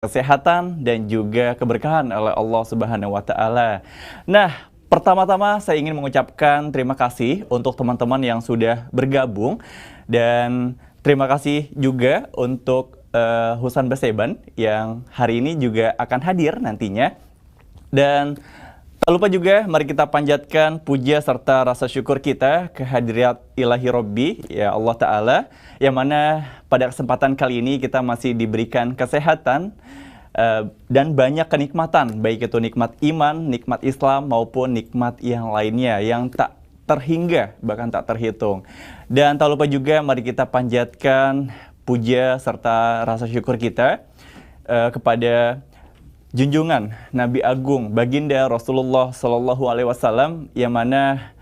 kesehatan dan juga keberkahan oleh Allah Subhanahu wa taala. Nah, pertama-tama saya ingin mengucapkan terima kasih untuk teman-teman yang sudah bergabung dan terima kasih juga untuk Husan Baseban yang hari ini juga akan hadir nantinya. Dan tak lupa juga mari kita panjatkan puja serta rasa syukur kita ke hadirat ilahi Robbi ya Allah Ta'ala, yang mana pada kesempatan kali ini kita masih diberikan kesehatan dan banyak kenikmatan, baik itu nikmat iman, nikmat Islam maupun nikmat yang lainnya yang tak terhingga bahkan tak terhitung. Dan tak lupa juga mari kita panjatkan puja serta rasa syukur kita kepada junjungan Nabi Agung Baginda Rasulullah Sallallahu Alaihi Wasallam, yang mana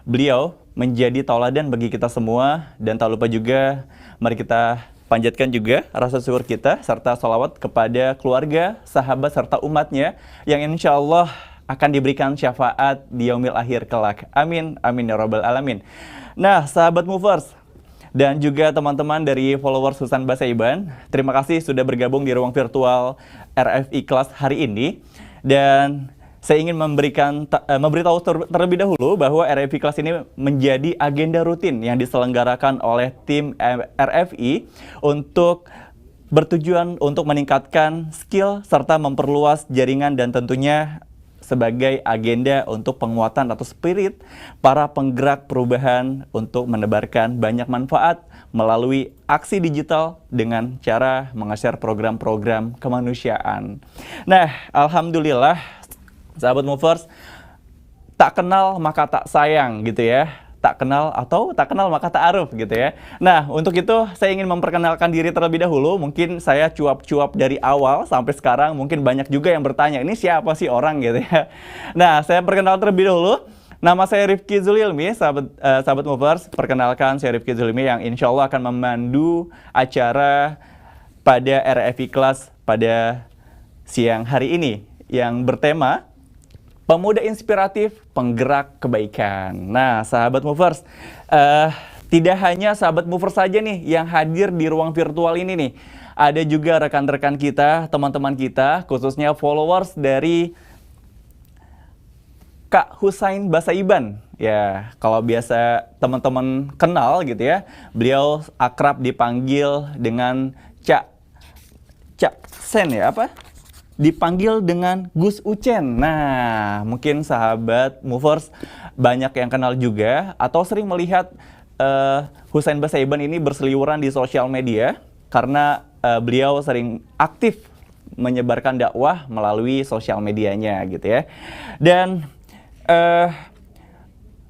beliau menjadi tauladan bagi kita semua. Dan tak lupa juga mari kita panjatkan juga rasa syukur kita serta sholawat kepada keluarga, sahabat serta umatnya yang insya Allah akan diberikan syafaat di yaumil akhir kelak. Amin, amin ya rabbal alamin. Nah, sahabat movers dan juga teman-teman dari followers Husan Baseban, terima kasih sudah bergabung di ruang virtual RFI Kelas hari ini. Dan saya ingin memberitahu terlebih dahulu bahwa RFI Kelas ini menjadi agenda rutin yang diselenggarakan oleh tim RFI untuk bertujuan untuk meningkatkan skill serta memperluas jaringan, dan tentunya sebagai agenda untuk penguatan atau spirit para penggerak perubahan untuk menebarkan banyak manfaat melalui aksi digital dengan cara meng-share program-program kemanusiaan. Nah, alhamdulillah sahabat movers, tak kenal maka tak sayang gitu ya. Tak kenal atau tak kenal maka tak aruf gitu ya. Nah, untuk itu saya ingin memperkenalkan diri terlebih dahulu. Mungkin saya cuap-cuap dari awal sampai sekarang, mungkin banyak juga yang bertanya, ini siapa sih orang gitu ya. Nah, saya perkenalkan terlebih dahulu. Nama saya Rifki Zulilmi, sahabat movers. Perkenalkan, saya Rifki Zulilmi yang insya Allah akan memandu acara pada RFI Kelas pada siang hari ini yang bertema Pemuda Inspiratif Penggerak Kebaikan. Nah, sahabat movers, tidak hanya sahabat movers saja nih yang hadir di ruang virtual ini nih. Ada juga rekan-rekan kita, teman-teman kita, khususnya followers dari Kak Husain Basaiban. Ya, kalau biasa teman-teman kenal gitu ya, beliau akrab dipanggil dengan Cak Sen ya, apa? Dipanggil dengan Gus Ucen. Nah, mungkin sahabat movers banyak yang kenal juga atau sering melihat Husain Basaiban ini berseliweran di sosial media karena beliau sering aktif menyebarkan dakwah melalui sosial medianya gitu ya. Dan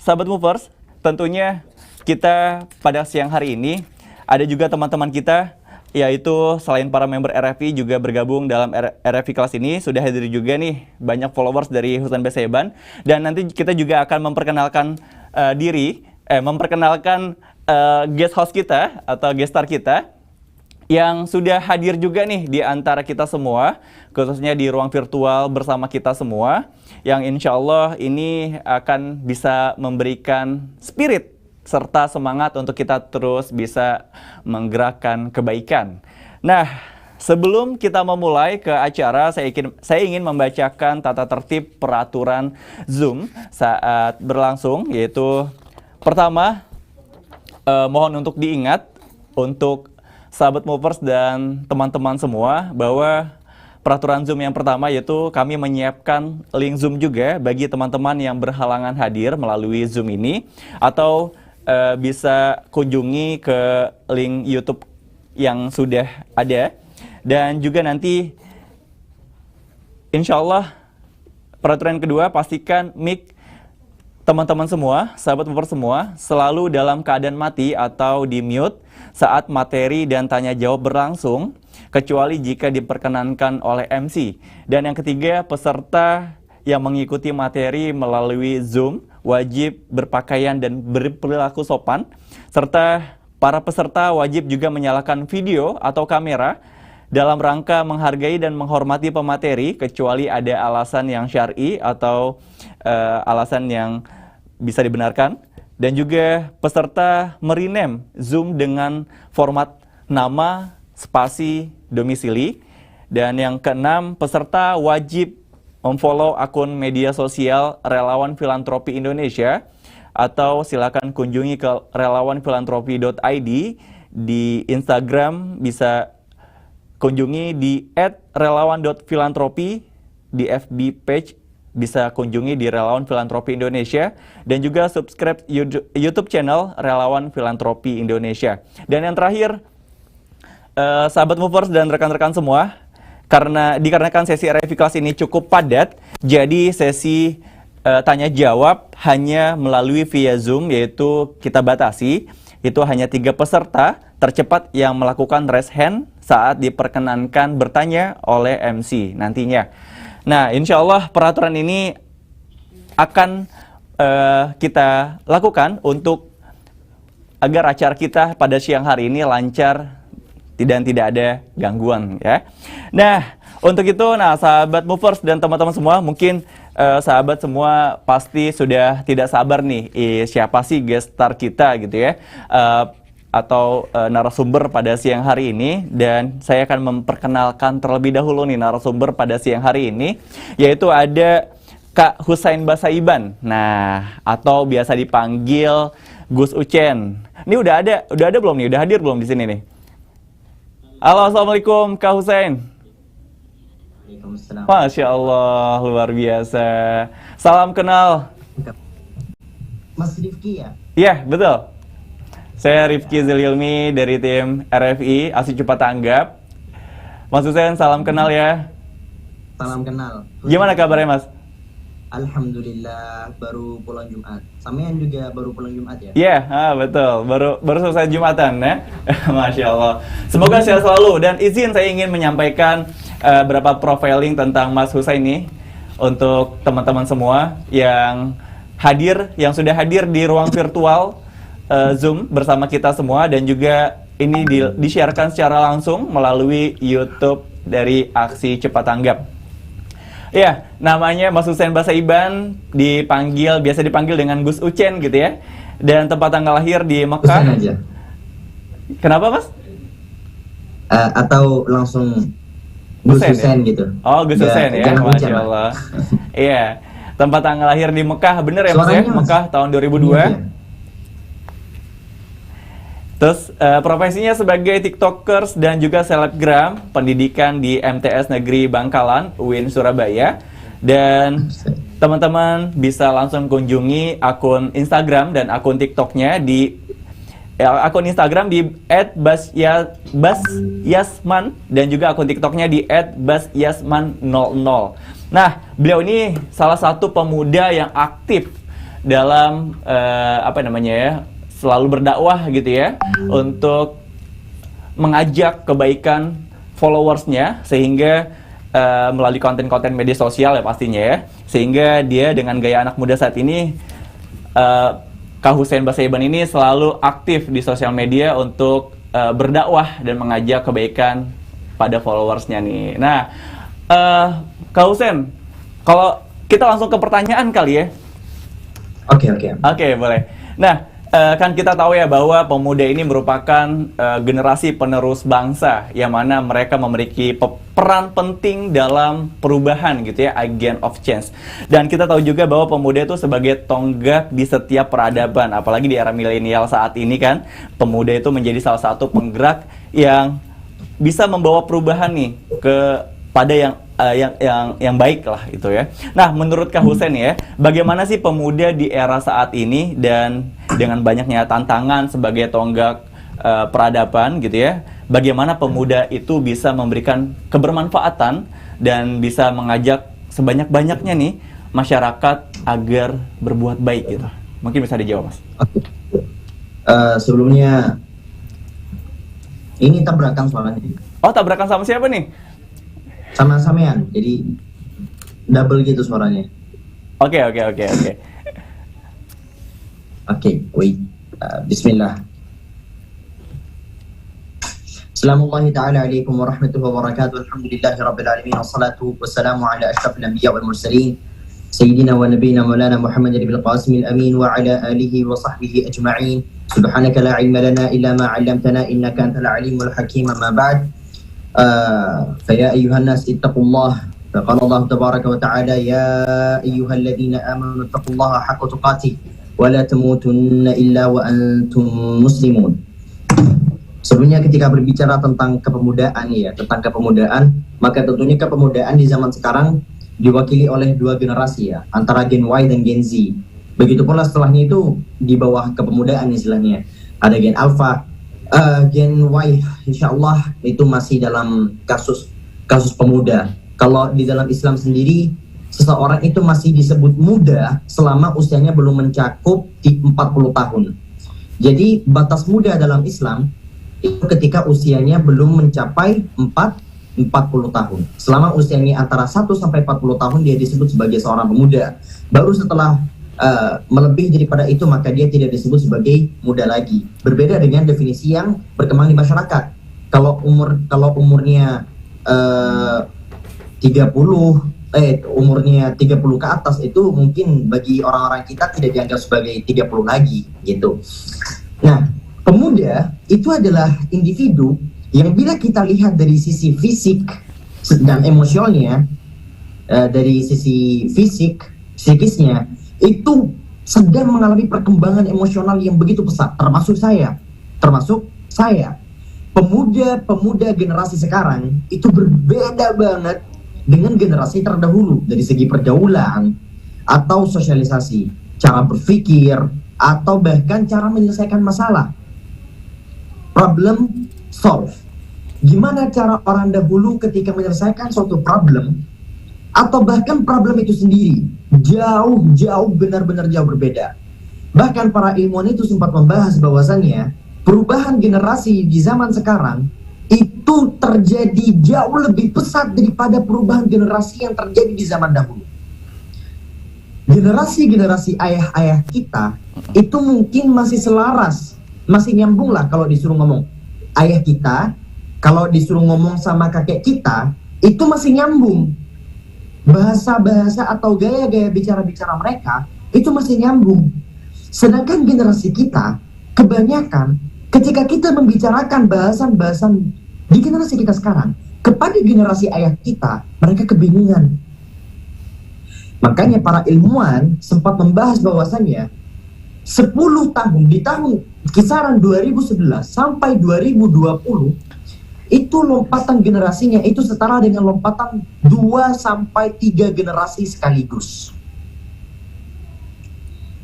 sahabat movers, tentunya kita pada siang hari ini ada juga teman-teman kita, yaitu selain para member RFI juga bergabung dalam RFI Kelas ini. Sudah hadir juga nih banyak followers dari Husain Basaiban. Dan nanti kita juga akan memperkenalkan guest host kita atau guest star kita yang sudah hadir juga nih di antara kita semua, khususnya di ruang virtual bersama kita semua, yang insya Allah ini akan bisa memberikan spirit serta semangat untuk kita terus bisa menggerakkan kebaikan. Nah, sebelum kita memulai ke acara, saya ingin membacakan tata tertib peraturan Zoom saat berlangsung, yaitu pertama, mohon untuk diingat untuk sahabat movers dan teman-teman semua bahwa peraturan Zoom yang pertama yaitu kami menyiapkan link Zoom juga bagi teman-teman yang berhalangan hadir melalui Zoom ini, atau bisa kunjungi ke link YouTube yang sudah ada. Dan juga nanti insya Allah peraturan kedua, pastikan mic teman-teman semua, sahabat movers semua, selalu dalam keadaan mati atau di mute saat materi dan tanya jawab berlangsung, kecuali jika diperkenankan oleh MC. Dan yang ketiga, peserta yang mengikuti materi melalui Zoom wajib berpakaian dan berperilaku sopan, serta para peserta wajib juga menyalakan video atau kamera dalam rangka menghargai dan menghormati pemateri, kecuali ada alasan yang syar'i atau alasan yang bisa dibenarkan. Dan juga peserta merename Zoom dengan format nama, spasi, domisili. Dan yang keenam, peserta wajib memfollow akun media sosial Relawan Filantropi Indonesia, atau silakan kunjungi ke relawanfilantropi.id. Di Instagram bisa kunjungi di @relawan.filantropi, di FB page bisa kunjungi di Relawan Filantropi Indonesia, dan juga subscribe YouTube channel Relawan Filantropi Indonesia. Dan yang terakhir, sahabat movers dan rekan-rekan semua, dikarenakan sesi RFI kelas ini cukup padat, jadi sesi tanya jawab hanya melalui via Zoom, yaitu kita batasi, itu hanya 3 peserta tercepat yang melakukan raise hand saat diperkenankan bertanya oleh MC nantinya. Nah, insya Allah peraturan ini akan kita lakukan agar acara kita pada siang hari ini lancar dan tidak ada gangguan, ya. Nah, untuk itu, sahabat movers dan teman-teman semua, mungkin sahabat semua pasti sudah tidak sabar nih, siapa sih guest star kita gitu ya, atau narasumber pada siang hari ini. Dan saya akan memperkenalkan terlebih dahulu nih narasumber pada siang hari ini, yaitu ada Kak Husain Basaiban. Nah, atau biasa dipanggil Gus Ucen. Ini udah ada belum nih? Udah hadir belum di sini nih? Halo, assalamualaikum Kak Husain. Waalaikumsalam. Masya Allah, luar biasa. Salam kenal. Mas Rifki ya? Iya, betul. Saya Rifki Zililmi dari tim RFI, Asik Cepat Tanggap. Mas Husain, salam kenal ya. Salam kenal. Gimana kabarnya, Mas? Alhamdulillah, baru pulang Jumat. Sampean juga baru pulang Jumat ya? Iya, betul. Baru selesai Jumatan ya. Masya Allah. Semoga sehat selalu. Dan izin saya ingin menyampaikan beberapa profiling tentang Mas Husain ini untuk teman-teman semua yang sudah hadir di ruang virtual Zoom bersama kita semua, dan juga ini disiarkan secara langsung melalui YouTube dari Aksi Cepat Tanggap. Ya, namanya Mas Husain Basaiban, biasa dipanggil dengan Gus Ucen gitu ya. Dan tempat tanggal lahir di Mekah. Husain aja. Kenapa, Mas? Atau langsung Gus Husain ya? Gitu. Oh, Gus Husain ya, Masya Allah. Iya, tempat tanggal lahir di Mekah, bener ya Mas ya? Mekah tahun 2002. Iya. Terus profesinya sebagai tiktokers dan juga selebgram, pendidikan di MTS Negeri Bangkalan, UIN Surabaya. Dan teman-teman bisa langsung kunjungi akun Instagram dan akun TikToknya di akun Instagram di @basyasman, dan juga akun TikToknya di @basyasman00. Nah, beliau ini salah satu pemuda yang aktif dalam selalu berdakwah gitu ya, untuk mengajak kebaikan followersnya, sehingga melalui konten-konten media sosial ya pastinya ya, sehingga dia dengan gaya anak muda saat ini, Kak Husain Basaiban ini selalu aktif di sosial media untuk berdakwah dan mengajak kebaikan pada followersnya nih. Nah, Kak Husain, kalau kita langsung ke pertanyaan kali ya. Oke, boleh. Nah, kan kita tahu ya bahwa pemuda ini merupakan generasi penerus bangsa, yang mana mereka memiliki peran penting dalam perubahan gitu ya, agent of change. Dan kita tahu juga bahwa pemuda itu sebagai tonggak di setiap peradaban, apalagi di era milenial saat ini kan, pemuda itu menjadi salah satu penggerak yang bisa membawa perubahan nih pada yang baik lah itu ya. Nah, menurut Kak Husain ya, bagaimana sih pemuda di era saat ini, dan dengan banyaknya tantangan sebagai tonggak peradaban gitu ya, bagaimana pemuda itu bisa memberikan kebermanfaatan dan bisa mengajak sebanyak-banyaknya nih masyarakat agar berbuat baik gitu. Mungkin bisa dijawab, Mas. Sebelumnya ini tabrakan soalnya. Oh, tabrakan sama siapa nih? Sama sampean, jadi double gitu suaranya. Oke. Wait. Bismillah. Assalamualaikum warahmatullahi wabarakatuh. Alhamdulillahi rabbil alamin, wassalatu wassalamu ala asyrafil anbiya wal mursalin, sayyidina wa nabiyina maulana Muhammad bil qasimil amin wa ala alihi wa sahbihi ajma'in. Subhanaka la ilma lana illa ma 'allamtana innaka antal alimul hakim. Amma ba'd. فيا أيها الناس اتقوا الله فقال الله تبارك وتعالى يا أيها الذين آمنوا اتقوا الله حق تقاته ولا تموتن إلا وأنتم مسلمون. Sebelumnya ketika berbicara tentang kepemudaan maka tentunya kepemudaan di zaman sekarang diwakili oleh dua generasi ya, antara Gen Y dan Gen Z. Begitu pula setelahnya itu di bawah kepemudaan istilahnya ada Gen Alpha. Gen Y insya Allah itu masih dalam kasus pemuda. Kalau di dalam Islam sendiri seseorang itu masih disebut muda selama usianya belum mencakup 40 tahun. Jadi batas muda dalam Islam itu ketika usianya belum mencapai 40 tahun. Selama usianya antara 1 sampai 40 tahun dia disebut sebagai seorang pemuda. Baru setelah melebihi daripada itu maka dia tidak disebut sebagai muda lagi. Berbeda dengan definisi yang berkembang di masyarakat. Kalau umurnya 30 ke atas itu mungkin bagi orang-orang kita tidak dianggap sebagai 30 lagi gitu. Nah, pemuda itu adalah individu yang bila kita lihat dari sisi fisik dan emosionalnya, dari sisi psikisnya itu sedang mengalami perkembangan emosional yang begitu pesat, termasuk saya. Pemuda generasi sekarang itu berbeda banget dengan generasi terdahulu dari segi pergaulan atau sosialisasi, cara berpikir atau bahkan cara menyelesaikan masalah. Problem solve. Gimana cara orang dahulu ketika menyelesaikan suatu problem atau bahkan problem itu sendiri benar-benar jauh berbeda. Bahkan para ilmuwan itu sempat membahas bahwasannya perubahan generasi di zaman sekarang itu terjadi jauh lebih pesat daripada perubahan generasi yang terjadi di zaman dahulu. Generasi ayah-ayah kita itu mungkin masih selaras, masih nyambung lah kalau disuruh ngomong. Ayah kita kalau disuruh ngomong sama kakek kita itu masih nyambung. Bahasa-bahasa atau gaya-gaya bicara-bicara mereka itu masih nyambung. Sedangkan generasi kita kebanyakan ketika kita membicarakan bahasan-bahasan di generasi kita sekarang kepada generasi ayah kita, mereka kebingungan. Makanya para ilmuwan sempat membahas bahwasannya 10 tahun di tahun kisaran 2011 sampai 2020 itu lompatan generasinya itu setara dengan lompatan 2 sampai 3 generasi sekaligus.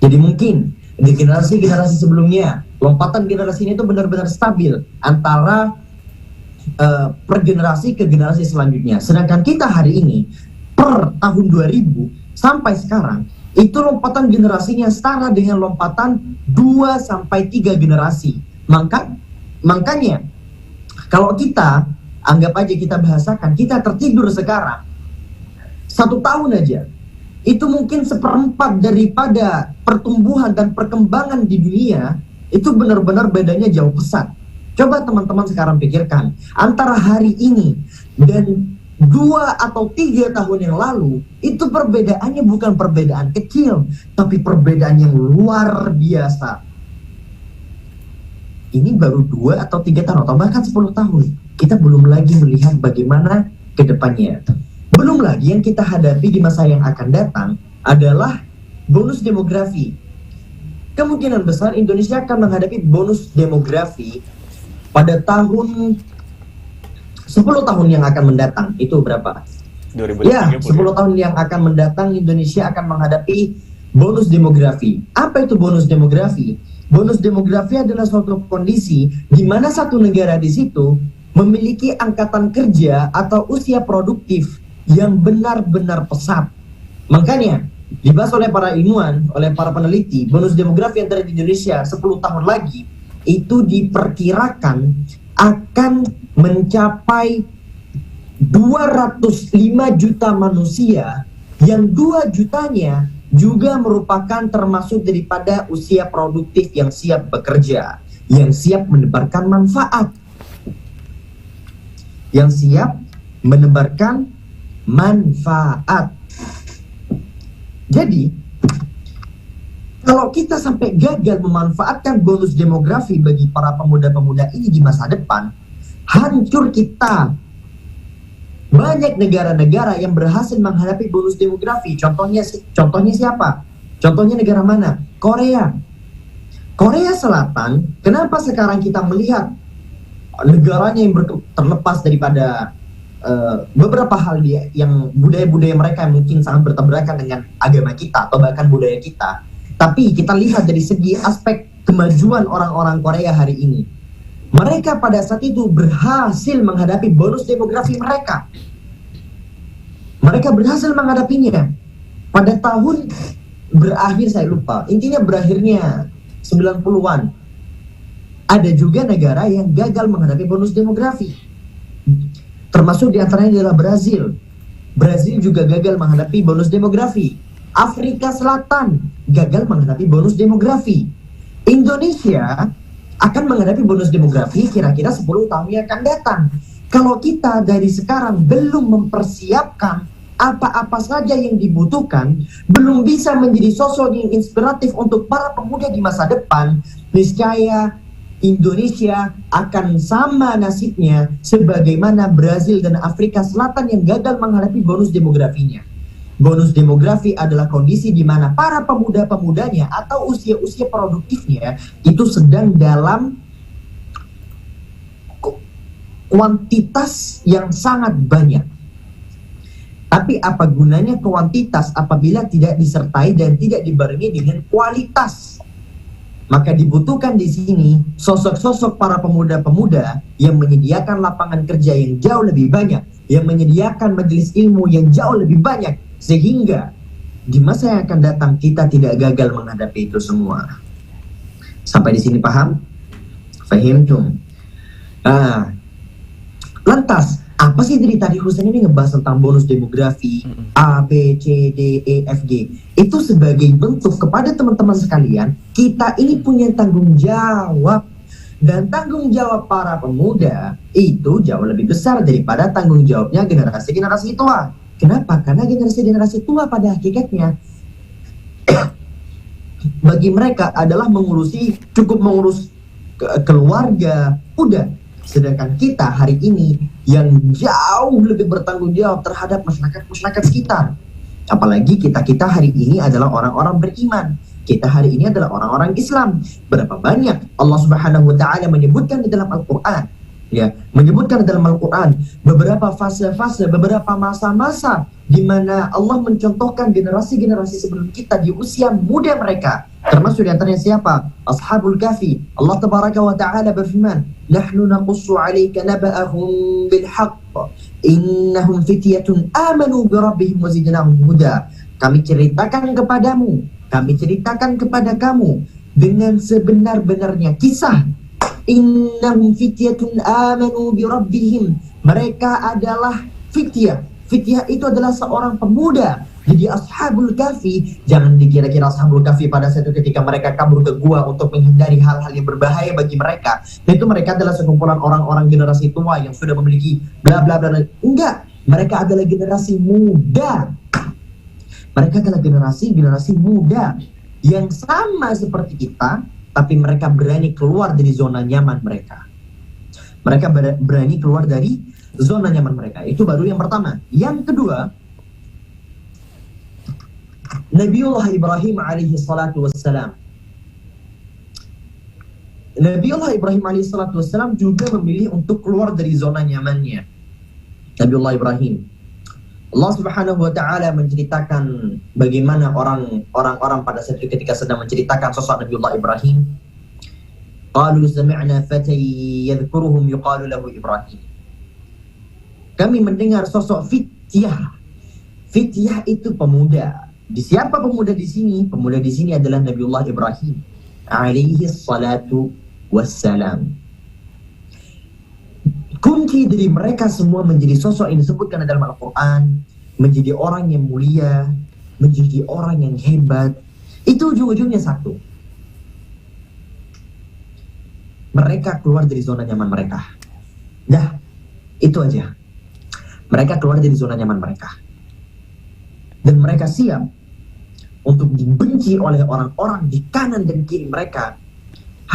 Jadi mungkin di generasi sebelumnya lompatan generasinya itu benar-benar stabil antara per generasi ke generasi selanjutnya. Sedangkan kita hari ini per tahun 2000 sampai sekarang itu lompatan generasinya setara dengan lompatan 2 sampai 3 generasi. Makanya kalau kita anggap aja kita bahasakan kita tertidur sekarang 1 tahun aja itu mungkin 1/4 daripada pertumbuhan dan perkembangan di dunia itu benar-benar bedanya jauh pesat. Coba teman-teman sekarang pikirkan antara hari ini dan 2 atau 3 tahun yang lalu itu perbedaannya bukan perbedaan kecil tapi perbedaan yang luar biasa. Ini baru 2 atau 3 tahun atau bahkan 10 tahun. Kita belum lagi melihat bagaimana ke depannya. Belum lagi yang kita hadapi di masa yang akan datang adalah bonus demografi. Kemungkinan besar Indonesia akan menghadapi bonus demografi pada tahun 10 tahun yang akan mendatang. Itu berapa? 2030. Ya, 10 tahun yang akan mendatang Indonesia akan menghadapi bonus demografi. Apa itu bonus demografi? Bonus demografi adalah suatu kondisi di mana satu negara di situ memiliki angkatan kerja atau usia produktif yang benar-benar pesat. Makanya dibahas oleh para ilmuwan, oleh para peneliti, bonus demografi yang terjadi di Indonesia 10 tahun lagi itu diperkirakan akan mencapai 205 juta manusia yang 2 jutanya juga merupakan termasuk daripada usia produktif yang siap bekerja, yang siap menebarkan manfaat. Yang siap menebarkan manfaat. Jadi, kalau kita sampai gagal memanfaatkan bonus demografi bagi para pemuda-pemuda ini di masa depan, hancur kita Banyak negara-negara yang berhasil menghadapi bonus demografi. Contohnya siapa? Contohnya negara mana? Korea. Korea Selatan, kenapa sekarang kita melihat negaranya yang terlepas daripada beberapa hal yang budaya-budaya mereka yang mungkin sangat bertabrakan dengan agama kita atau bahkan budaya kita. Tapi kita lihat dari segi aspek kemajuan orang-orang Korea hari ini. Mereka pada saat itu berhasil menghadapi bonus demografi mereka. Mereka berhasil menghadapinya. Pada tahun berakhir, saya lupa, intinya berakhirnya 90-an. Ada juga negara yang gagal menghadapi bonus demografi. Termasuk diantaranya adalah Brazil. Brazil juga gagal menghadapi bonus demografi. Afrika Selatan gagal menghadapi bonus demografi. Indonesia akan menghadapi bonus demografi kira-kira 10 tahun yang akan datang. Kalau kita dari sekarang belum mempersiapkan apa-apa saja yang dibutuhkan, belum bisa menjadi sosok yang inspiratif untuk para pemuda di masa depan, niscaya Indonesia akan sama nasibnya sebagaimana Brazil dan Afrika Selatan yang gagal menghadapi bonus demografinya. Bonus demografi adalah kondisi di mana para pemuda-pemudanya atau usia-usia produktifnya itu sedang dalam kuantitas yang sangat banyak. Tapi apa gunanya kuantitas apabila tidak disertai dan tidak dibarengi dengan kualitas? Maka dibutuhkan di sini sosok-sosok para pemuda-pemuda yang menyediakan lapangan kerja yang jauh lebih banyak, yang menyediakan majelis ilmu yang jauh lebih banyak, sehingga di masa yang akan datang kita tidak gagal menghadapi itu semua. Sampai di sini paham? Fahimtum? Lantas, apa sih dari tadi Husain ini ngebahas tentang bonus demografi A, B, C, D, E, F, G? Itu sebagai bentuk kepada teman-teman sekalian, kita ini punya tanggung jawab. Dan tanggung jawab para pemuda itu jauh lebih besar daripada tanggung jawabnya generasi-generasi tua. Kenapa? Karena generasi-generasi tua pada hakikatnya bagi mereka adalah cukup mengurus keluarga, udah. Sedangkan kita hari ini yang jauh lebih bertanggung jawab terhadap masyarakat sekitar. Apalagi kita hari ini adalah orang-orang beriman. Kita hari ini adalah orang-orang Islam. Berapa banyak Allah Subhanahu wa taala menyebutkan di dalam Al-Qur'an. Ya, menyebutkan dalam Al-Quran beberapa fase-fase, beberapa masa-masa di mana Allah mencontohkan generasi-generasi sebelum kita di usia muda mereka. Termasuk di antaranya siapa? Ashabul Kahfi. Allah Tabaraka wa Ta'ala berfirman, "Nahnu naqussu 'alaika naba'ahum bil haqq. Innahum fityatun amanu bi rabbihim wa zidnahum huda." Kami ceritakan kepada kamu dengan sebenar-benarnya kisah. Innahum fityatun amanu bi rabbihim. Mereka adalah fityah. Fityah itu adalah seorang pemuda. Jadi Ashabul Kahfi, jangan dikira-kira Ashabul Kahfi pada saat itu ketika mereka kabur ke gua untuk menghindari hal-hal yang berbahaya bagi mereka. Dan itu mereka adalah sekumpulan orang-orang generasi tua yang sudah memiliki bla bla bla. Enggak, mereka adalah generasi muda. Mereka adalah generasi muda yang sama seperti kita, tapi mereka berani keluar dari zona nyaman mereka. Mereka berani keluar dari zona nyaman mereka. Itu baru yang pertama. Yang kedua, Nabiullah Ibrahim alaihi salatu wassalam. Nabiullah Ibrahim alaihi salatu wassalam juga memilih untuk keluar dari zona nyamannya. Nabiullah Ibrahim. Allah Subhanahu wa taala menceritakan bagaimana orang-orang pada saat itu ketika sedang menceritakan sosok Nabiullah Ibrahim. Qalu sami'na fatay yadhkuruhum yuqalu lahu Ibrahim. Kami mendengar sosok fityah. Fityah itu pemuda. Siapa pemuda di sini? Pemuda di sini adalah Nabiullah Ibrahim alaihi salatu wassalam. Kunci dari mereka semua menjadi sosok yang disebutkan dalam Al-Quran, menjadi orang yang mulia, menjadi orang yang hebat. Itu ujung-ujungnya satu. Mereka keluar dari zona nyaman mereka. Dah, itu aja. Mereka keluar dari zona nyaman mereka. Dan mereka siap untuk dibenci oleh orang-orang di kanan dan kiri mereka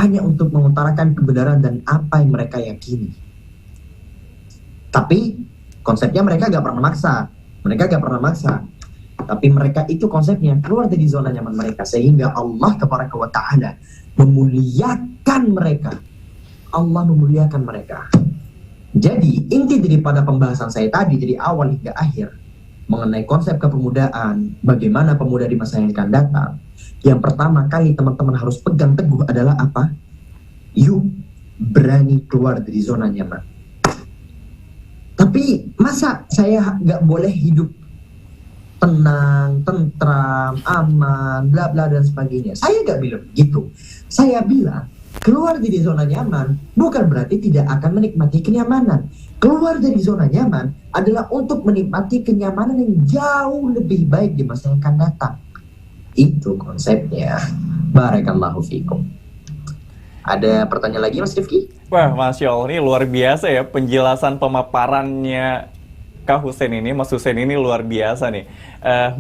hanya untuk mengutarakan kebenaran dan apa yang mereka yakini. Tapi Konsepnya mereka gak pernah maksa. Tapi mereka itu konsepnya keluar dari zona nyaman mereka. Sehingga Allah Tabaraka wa Ta'ala memuliakan mereka. Allah memuliakan mereka. Jadi inti daripada pembahasan saya tadi dari awal hingga akhir mengenai konsep kepemudaan, bagaimana pemuda di masa yang akan datang. Yang pertama kali teman-teman harus pegang teguh adalah apa? Yuk berani keluar dari zona nyaman. Tapi masa saya nggak boleh hidup tenang, tentram, aman, bla bla dan sebagainya? Saya nggak bilang gitu. Saya bilang keluar dari zona nyaman bukan berarti tidak akan menikmati kenyamanan. Keluar dari zona nyaman adalah untuk menikmati kenyamanan yang jauh lebih baik di masa yang akan datang. Itu konsepnya. Barakallahu fikum. Ada pertanyaan lagi Mas Rifki? Wah, Masya Allah, ini luar biasa ya penjelasan pemaparannya Kak Hussein ini, Mas Hussein ini luar biasa nih.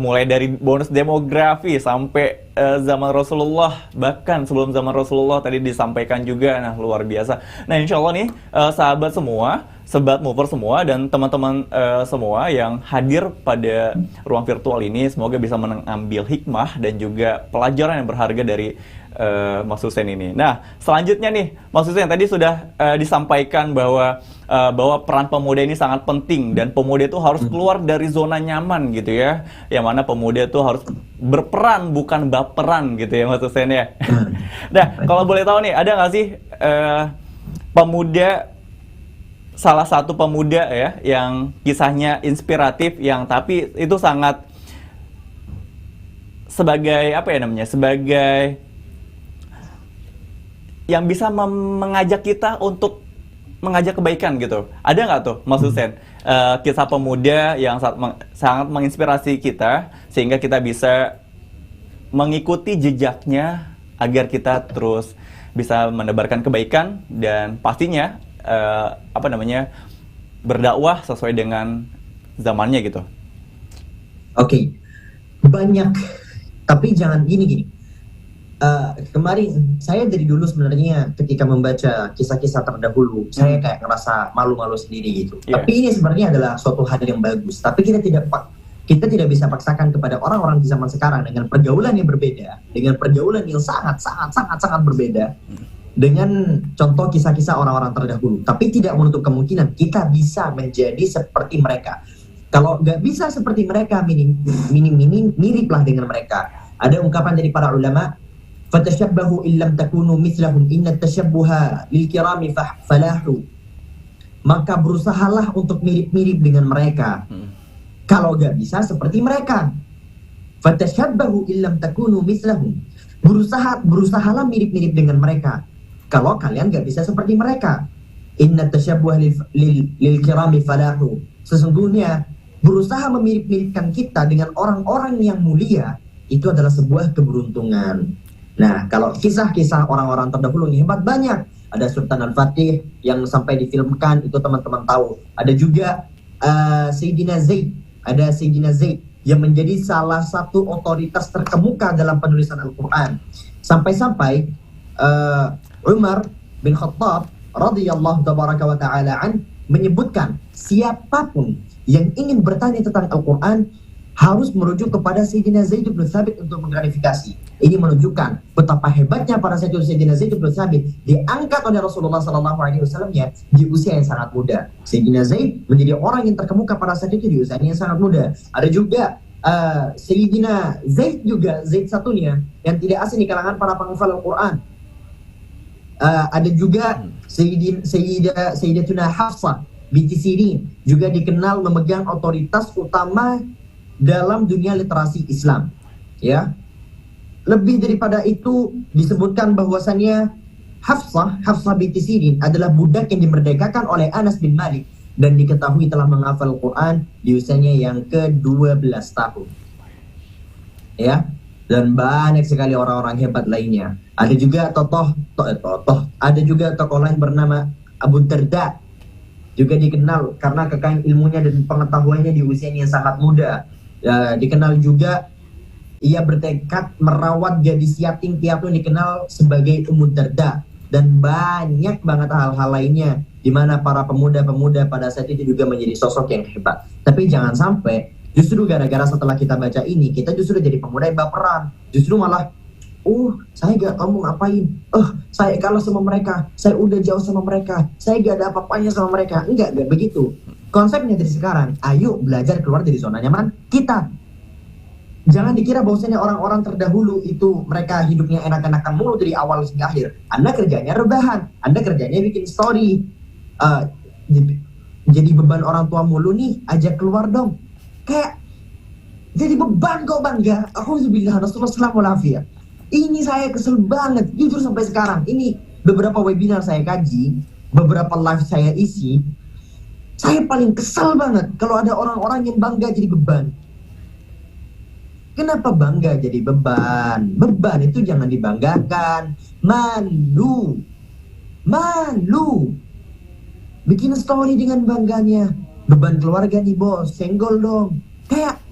Mulai dari bonus demografi sampai zaman Rasulullah, bahkan sebelum zaman Rasulullah tadi disampaikan juga, nah luar biasa. Nah insya Allah nih, sahabat semua, sobat mover semua, dan teman-teman semua yang hadir pada ruang virtual ini, semoga bisa mengambil hikmah dan juga pelajaran yang berharga dari Mas Hussein ini. Nah, selanjutnya nih, Mas Hussein tadi sudah disampaikan bahwa peran pemuda ini sangat penting dan pemuda itu harus keluar dari zona nyaman gitu ya. Yang mana pemuda itu harus berperan bukan baperan gitu ya Mas Hussein ya. Nah, kalau boleh tahu nih, ada nggak sih pemuda, salah satu pemuda ya yang kisahnya inspiratif, yang tapi itu sangat sebagai apa ya namanya, sebagai yang bisa mengajak kita untuk mengajak kebaikan gitu. Ada nggak tuh Mas Hussein kisah pemuda yang sangat menginspirasi kita sehingga kita bisa mengikuti jejaknya agar kita terus bisa menebarkan kebaikan dan pastinya berdakwah sesuai dengan zamannya gitu. Oke. Banyak, tapi jangan gini. Kemarin saya dari dulu sebenarnya ketika membaca kisah-kisah terdahulu saya kayak ngerasa malu-malu sendiri gitu. Tapi ini sebenarnya adalah suatu hal yang bagus. Tapi kita tidak bisa paksakan kepada orang-orang di zaman sekarang dengan pergaulan yang berbeda, dengan pergaulan yang sangat berbeda dengan contoh kisah-kisah orang-orang terdahulu. Tapi tidak menutup kemungkinan kita bisa menjadi seperti mereka. Kalau nggak bisa seperti mereka, minim miriplah dengan mereka. Ada ungkapan dari para ulama, fatashabbahu illam takunu mithlahum inna tashabbuha lil kirami falahu. Maka berusahalah untuk mirip-mirip dengan mereka. Kalau nggak bisa seperti mereka. Fatashabbahu illam takunu mithlahum. Berusahalah mirip-mirip dengan mereka. Kalau kalian nggak bisa seperti mereka. Inna tashabbuha lil kirami falahu. Sesungguhnya berusaha memirip-miripkan kita dengan orang-orang yang mulia itu adalah sebuah keberuntungan. Nah, kalau kisah-kisah orang-orang terdahulu ini hebat banyak. Ada Sultan Al-Fatih yang sampai difilmkan, itu teman-teman tahu. Ada juga Sayyidina Zaid yang menjadi salah satu otoritas terkemuka dalam penulisan Al-Quran. Sampai-sampai Umar bin Khattab radhiyallahu tabaraka wa ta'ala an menyebutkan siapapun yang ingin bertanya tentang Al-Quran harus merujuk kepada Sayyidina Zaid bin Thabit untuk mengklarifikasi. Ini menunjukkan betapa hebatnya para Sayyidina Zaid bin Thabit diangkat oleh Rasulullah SAW ya di usia yang sangat muda. Sayyidina Zaid menjadi orang yang terkemuka pada saat itu di usia yang sangat muda. Ada juga Sayyidina Zaid juga, Zaid satunya yang tidak asing di kalangan para penghafal Al-Quran. Ada juga Sayyidatuna Hafsah binti Sirin, juga dikenal memegang otoritas utama dalam dunia literasi Islam. Ya. Lebih daripada itu disebutkan bahwasannya Hafsah binti Sirin adalah budak yang dimerdekakan oleh Anas bin Malik dan diketahui telah menghafal Al-Quran di usianya yang ke-12 tahun. Ya. Dan banyak sekali orang-orang hebat lainnya. Ada juga ada juga tokoh lain bernama Abu Darda, juga dikenal karena kekayaan ilmunya dan pengetahuannya di usianya yang sangat muda. Dikenal juga ia bertekad merawat gadis yatim piatu yang dikenal sebagai Ummu Darda, dan banyak banget hal-hal lainnya di mana para pemuda-pemuda pada saat itu juga menjadi sosok yang hebat. Tapi jangan sampai justru gara-gara setelah kita baca ini, kita justru jadi pemuda yang baperan. Justru malah, saya gak tahu mau ngapain. Saya kalah sama mereka. Saya udah jauh sama mereka. Saya gak ada apa-apanya sama mereka. Enggak begitu. Konsepnya dari sekarang, ayo belajar keluar dari zona nyaman kita. Jangan dikira bahwasanya orang-orang terdahulu itu mereka hidupnya enak-enakan mulu dari awal hingga akhir. Anda kerjanya rebahan, Anda kerjanya bikin story. Jadi beban orang tua mulu nih, ajak keluar dong. Kayak jadi beban kok bangga. Alhamdulillah, Rasulullah. Ini saya kesel banget, jujur sampai sekarang. Ini beberapa webinar saya kaji, beberapa live saya isi. Saya paling kesal banget kalau ada orang-orang yang bangga jadi beban. Kenapa bangga jadi beban? Beban itu jangan dibanggakan. Malu. Bikin story dengan bangganya. Beban keluarga nih bos, senggol dong. Kayak.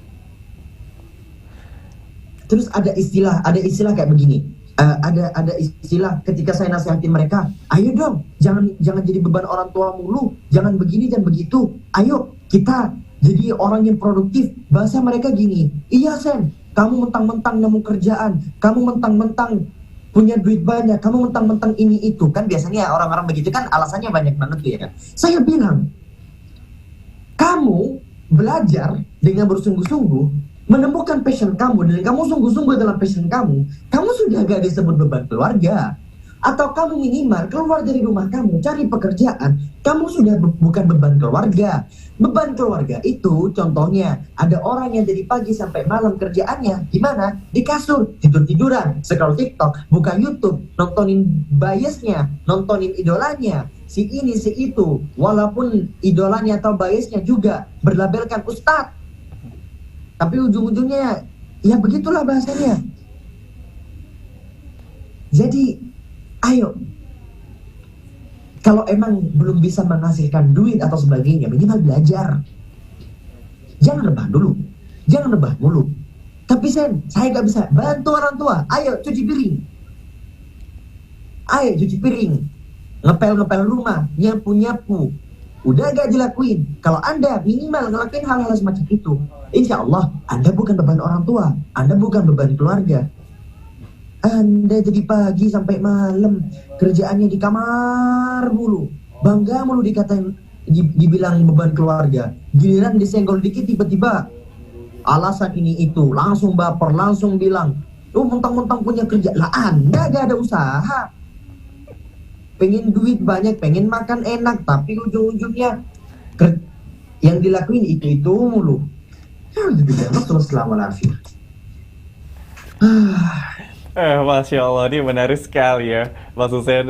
Terus ada istilah kayak begini. Ada istilah ketika saya nasihatin mereka, ayo dong, jangan jadi beban orang tua mulu, jangan begini dan begitu. Ayo kita jadi orang yang produktif. Bahasa mereka gini, iya Sen, kamu mentang-mentang nemu kerjaan, kamu mentang-mentang punya duit banyak, kamu mentang-mentang ini itu. Kan biasanya orang-orang begitu kan alasannya banyak banget tuh ya kan. Saya bilang, kamu belajar dengan bersungguh-sungguh, menemukan passion kamu, dan kamu sungguh-sungguh dalam passion kamu sudah gak disebut beban keluarga. Atau kamu minimal keluar dari rumah kamu, cari pekerjaan, kamu sudah bukan beban keluarga. Beban keluarga itu contohnya, ada orang yang dari pagi sampai malam kerjaannya gimana? Di kasur, tidur-tiduran, scroll TikTok, buka YouTube, nontonin biasnya, nontonin idolanya, si ini, si itu. Walaupun idolanya atau biasnya juga berlabelkan ustadz. Tapi ujung-ujungnya, ya begitulah bahasanya. Jadi, ayo, kalau emang belum bisa menghasilkan duit atau sebagainya, minimal belajar. Jangan rebah dulu, jangan rebah mulu. Tapi Sen, saya gak bisa bantu orang tua. Ayo cuci piring, ngepel rumah, nyapu. Udah gak dilakuin. Kalau Anda minimal ngelakuin hal-hal semacam itu, insya Allah Anda bukan beban orang tua, Anda bukan beban keluarga. Anda jadi pagi sampai malam kerjaannya di kamar mulu, bangga mulu dikatain, dibilang beban keluarga. Giliran disenggol dikit tiba-tiba alasan ini itu, langsung baper, langsung bilang, mentang-mentang punya kerja. Lah Anda gak ada usaha, pengen duit banyak, pengen makan enak, tapi ujung-ujungnya yang dilakuin itu mulu. Masya Allah, ini menarik sekali ya, Mas Hussein.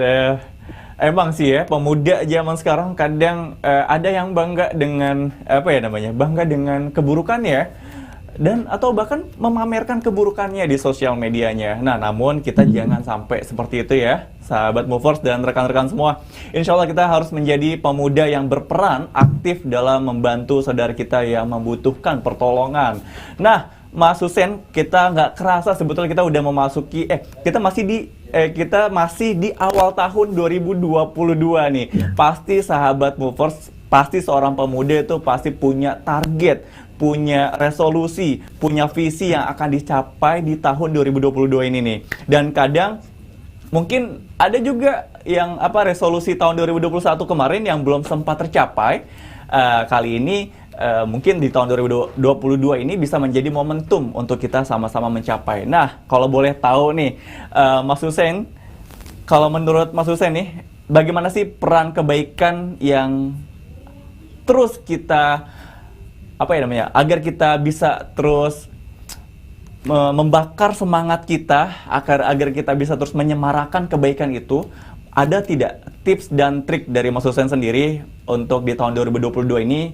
Emang sih ya, pemuda zaman sekarang kadang ada yang bangga dengan bangga dengan keburukannya, dan atau bahkan memamerkan keburukannya di sosial medianya. Nah, namun kita jangan sampai seperti itu ya, sahabat movers dan rekan-rekan semua. Insya Allah kita harus menjadi pemuda yang berperan aktif dalam membantu saudara kita yang membutuhkan pertolongan. Nah, Mas Hussein, kita nggak kerasa sebetulnya kita udah memasuki, kita masih di awal tahun 2022 nih. Pasti sahabat movers, pasti seorang pemuda itu pasti punya target, punya resolusi, punya visi yang akan dicapai di tahun 2022 ini nih. Dan kadang mungkin ada juga yang resolusi tahun 2021 kemarin yang belum sempat tercapai. Kali ini mungkin di tahun 2022 ini bisa menjadi momentum untuk kita sama-sama mencapai. Nah, kalau boleh tahu nih, Mas Hussein, kalau menurut Mas Hussein nih, bagaimana sih peran kebaikan yang terus kita agar kita bisa terus membakar semangat kita, agar kita bisa terus menyemarakan kebaikan itu? Ada tidak tips dan trik dari Mas Hussein sendiri untuk di tahun 2022 ini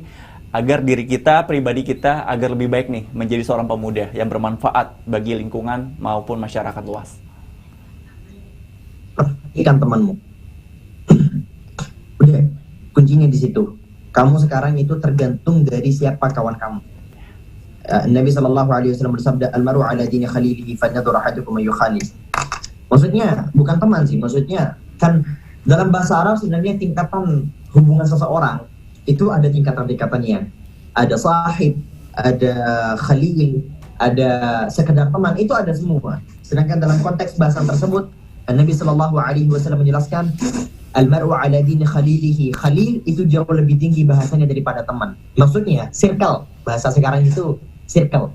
agar diri kita, pribadi kita, agar lebih baik nih menjadi seorang pemuda yang bermanfaat bagi lingkungan maupun masyarakat luas? Perhatikan temanmu. Udah, kuncinya di situ. Kamu sekarang itu tergantung dari siapa kawan kamu. Nabi SAW bersabda, "Al-maru ala dini khalilihi fanyadur ahadukum ayyukhalil." Maksudnya bukan teman sih, maksudnya kan dalam bahasa Arab sebenarnya tingkatan hubungan seseorang itu ada tingkatan-tingkatannya. Ada sahib, ada khalil, ada sekedar teman, itu ada semua. Sedangkan dalam konteks bahasan tersebut, Nabi Shallallahu Alaihi Wasallam menjelaskan, Al-mar'u ala dini khalilihi. Khalil itu jauh lebih tinggi bahasanya daripada teman. Maksudnya circle, bahasa sekarang itu circle.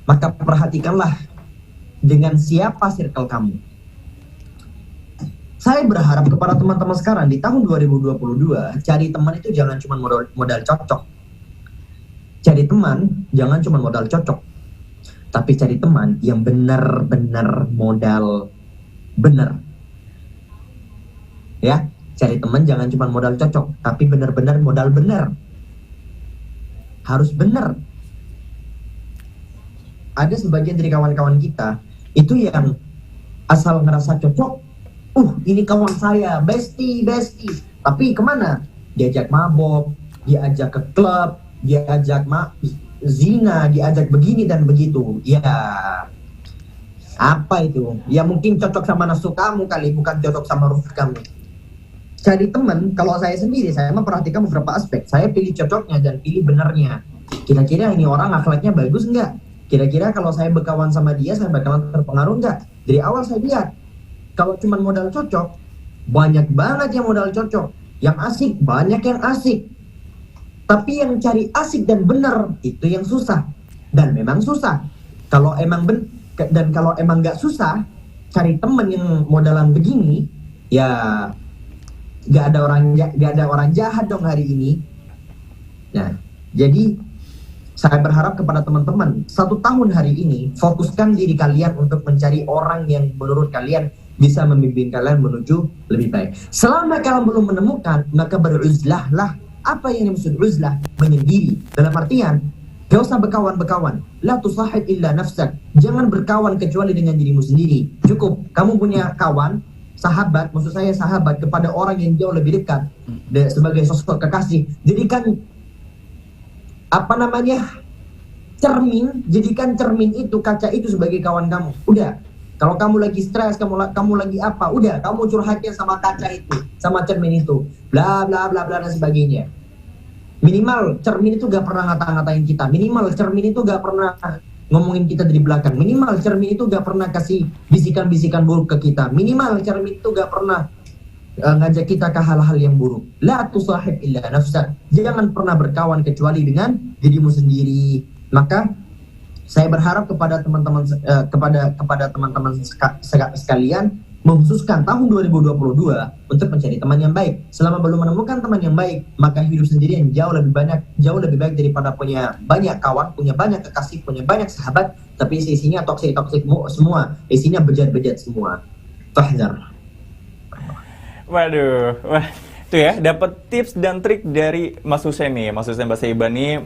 Maka perhatikanlah dengan siapa circle kamu. Saya berharap kepada teman-teman sekarang di tahun 2022, cari teman itu jangan cuma modal cocok. Cari teman jangan cuma modal cocok, tapi cari teman yang benar-benar modal benar. Ya, cari teman jangan cuma modal cocok, tapi benar-benar modal benar. Harus benar. Ada sebagian dari kawan-kawan kita itu yang asal ngerasa cocok, ini kawan saya, bestie. Tapi kemana? Diajak mabok, diajak ke klub, diajak zina, diajak begini dan begitu. Ya, apa itu? Ya mungkin cocok sama nafsu kamu kali, bukan cocok sama ruh kamu. Cari teman, kalau saya sendiri, saya memperhatikan beberapa aspek. Saya pilih cocoknya dan pilih benernya. Kira-kira ini orang akhlaknya bagus enggak? Kira-kira kalau saya berkawan sama dia, saya bakalan terpengaruh enggak? Dari awal saya lihat, kalau cuma modal cocok, banyak banget yang modal cocok. Yang asik, banyak yang asik. Tapi yang cari asik dan benar, itu yang susah. Dan memang susah. Kalau emang kalau emang nggak susah, cari temen yang modalan begini, ya gak ada orang jahat dong hari ini. Nah, jadi saya berharap kepada teman-teman 1 tahun hari ini fokuskan diri kalian untuk mencari orang yang menurut kalian bisa membimbing kalian menuju lebih baik. Selama kalian belum menemukan, maka beruzlahlah. Apa yang dimaksud uzlah? Menyendiri. Dalam artian, gak usah berkawan-berkawan. La tusahib illa nafsak. Jangan berkawan kecuali dengan dirimu sendiri. Cukup kamu punya kawan, sahabat, maksud saya sahabat kepada orang yang jauh lebih dekat sebagai sosok kekasih. Jadikan cermin, jadikan cermin itu, kaca itu sebagai kawan kamu. Udah, kalau kamu lagi stres, kamu lagi apa, udah kamu curhatnya sama kaca itu, sama cermin itu, bla bla bla bla dan sebagainya. Minimal cermin itu gak pernah ngata-ngatain kita, minimal cermin itu gak pernah ngomongin kita dari belakang, minimal cermin itu gak pernah kasih bisikan-bisikan buruk ke kita, minimal cermin itu gak pernah ngajak kita ke hal-hal yang buruk. La tusahib illa nafsak. Jangan pernah berkawan kecuali dengan dirimu sendiri. Maka saya berharap kepada teman-teman kepada teman-teman sekalian mengkhususkan tahun 2022 untuk mencari teman yang baik. Selama belum menemukan teman yang baik, maka hidup sendirian jauh lebih baik daripada punya banyak kawan, punya banyak kekasih, punya banyak sahabat, tapi isinya toksik semua, isinya bejat-bejat semua. Fahdar. Waduh, wah. Itu ya, dapat tips dan trik dari Mas Hussein nih. Mas Hussein Basaiban nih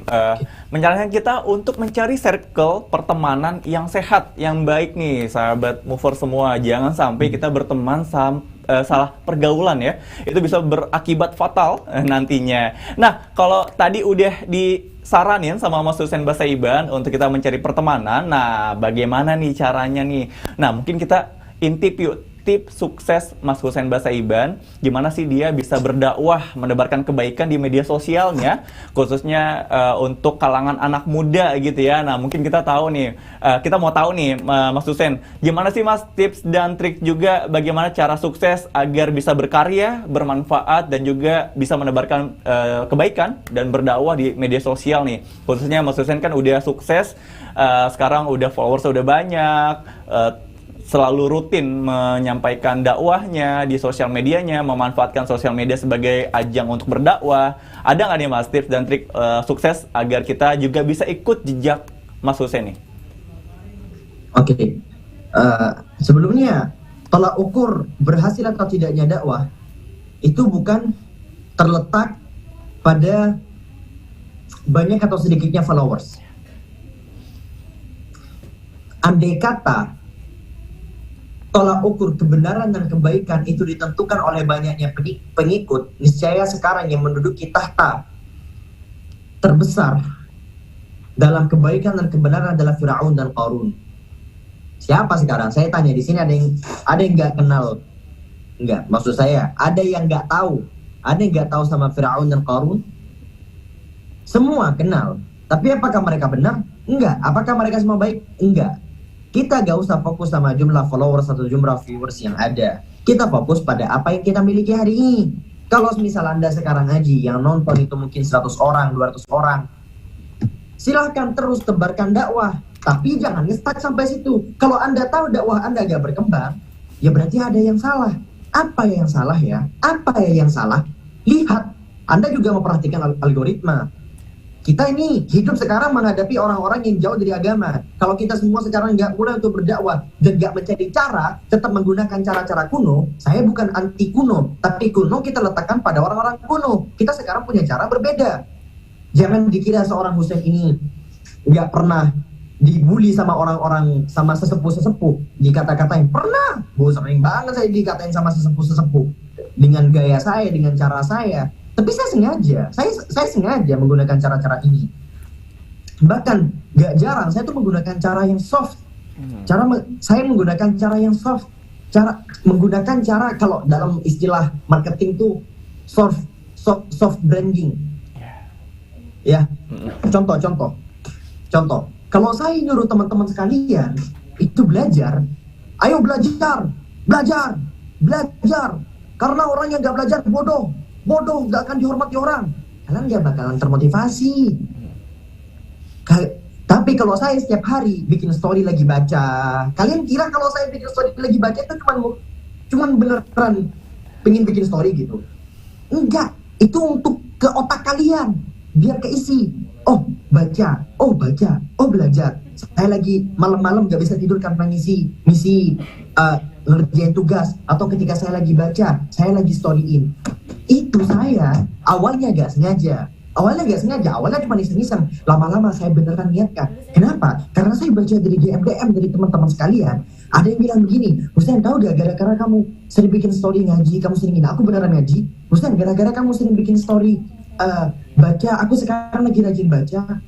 menyarankan kita untuk mencari circle pertemanan yang sehat, yang baik nih, sahabat mover semua. Jangan sampai kita berteman salah pergaulan ya. Itu bisa berakibat fatal nantinya. Nah, kalau tadi udah disaranin sama Mas Hussein Basaiban untuk kita mencari pertemanan, nah bagaimana nih caranya nih? Nah, mungkin kita intip yuk. Tips sukses Mas Hussein Basaiban, gimana sih dia bisa berdakwah, menebarkan kebaikan di media sosialnya, khususnya untuk kalangan anak muda gitu ya. Nah, mungkin kita mau tahu nih Mas Hussein, gimana sih Mas tips dan trik juga bagaimana cara sukses agar bisa berkarya, bermanfaat, dan juga bisa menebarkan kebaikan dan berdakwah di media sosial nih. Khususnya Mas Hussein kan udah sukses, sekarang udah followers udah banyak, selalu rutin menyampaikan dakwahnya di sosial medianya, memanfaatkan sosial media sebagai ajang untuk berdakwah. Ada nggak nih Mas tips dan trik sukses agar kita juga bisa ikut jejak Mas Hussein nih? Oke. Sebelumnya, tolak ukur berhasil atau tidaknya dakwah itu bukan terletak pada banyak atau sedikitnya followers. Andai kata tolak ukur kebenaran dan kebaikan itu ditentukan oleh banyaknya pengikut, niscaya sekarang yang menduduki tahta terbesar dalam kebaikan dan kebenaran adalah Firaun dan Qarun. Siapa sekarang? Saya tanya di sini ada yang nggak kenal? Enggak, maksud saya ada yang nggak tahu, Ada yang nggak tahu sama Firaun dan Qarun? Semua kenal. Tapi apakah mereka benar? Enggak. Apakah mereka semua baik? Enggak. Kita gak usah fokus sama jumlah followers atau jumlah viewers yang ada. Kita fokus pada apa yang kita miliki hari ini. Kalau misal Anda sekarang ngaji, yang nonton itu mungkin 100 orang, 200 orang, silahkan terus tebarkan dakwah. Tapi jangan nge-stuck sampai situ. Kalau Anda tahu dakwah Anda gak berkembang, ya berarti ada yang salah. Apa yang salah ya? Apa yang salah? Lihat, Anda juga memperhatikan algoritma. Kita ini hidup sekarang menghadapi orang-orang yang jauh dari agama. Kalau kita semua sekarang nggak mulai untuk berdakwah dan nggak mencari cara, tetap menggunakan cara-cara kuno, saya bukan anti kuno, tapi kuno kita letakkan pada orang-orang kuno. Kita sekarang punya cara berbeda. Jangan dikira seorang Husain ini nggak pernah dibully sama orang-orang, sama sesepuh-sesepuh, dikata-katain. Pernah, sering banget saya dikatain sama sesepuh-sesepuh dengan gaya saya, dengan cara saya. Tapi saya sengaja menggunakan cara-cara ini. Bahkan gak jarang saya tuh menggunakan cara yang soft. Saya menggunakan cara yang soft. Menggunakan cara, kalau dalam istilah marketing tuh soft branding. Ya, contoh. Kalau saya nyuruh teman-teman sekalian itu belajar, ayo belajar. Karena orang yang gak belajar bodoh, gak akan dihormati orang. Kalian gak bakalan termotivasi. Tapi kalau saya setiap hari bikin story lagi baca, kalian kira kalau saya bikin story lagi baca itu cuman beneran pengen bikin story gitu? Enggak, itu untuk ke otak kalian, biar keisi. Oh baca, oh belajar. Saya lagi malam-malam gak bisa tidur karena misi ngerjain tugas, atau ketika saya lagi baca, saya lagi storyin. Itu saya awalnya gak sengaja, awalnya cuma iseng-iseng. Lama-lama saya beneran niatkan. Kenapa? Karena saya baca dari DM dari teman-teman sekalian. Ada yang bilang begini, Husain tahu gak, gara-gara kamu sering bikin story ngaji, kamu sering ini, aku beneran ngaji. Husain, gara-gara kamu sering bikin story baca, aku sekarang lagi rajin baca.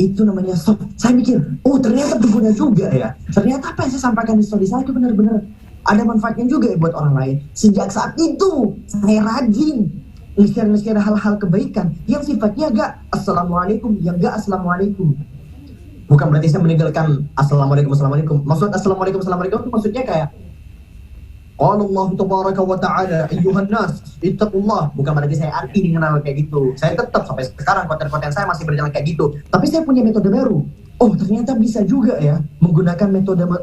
Itu namanya soft. Saya mikir, oh ternyata berguna juga ya. Ternyata apa yang saya sampaikan di story saya itu benar-benar ada manfaatnya juga ya buat orang lain. Sejak saat itu saya rajin nge-share hal-hal kebaikan yang sifatnya agak assalamualaikum, yang enggak assalamualaikum. Bukan berarti saya meninggalkan assalamualaikum. Maksud assalamualaikum itu maksudnya kayak Allah tabaraka wa ta'ala ayyuhan nas ittaqullah. Bukan berarti saya anti dengan hal kayak gitu. Saya tetap sampai sekarang konten-konten saya masih berjalan kayak gitu. Tapi saya punya metode baru. Oh ternyata bisa juga ya menggunakan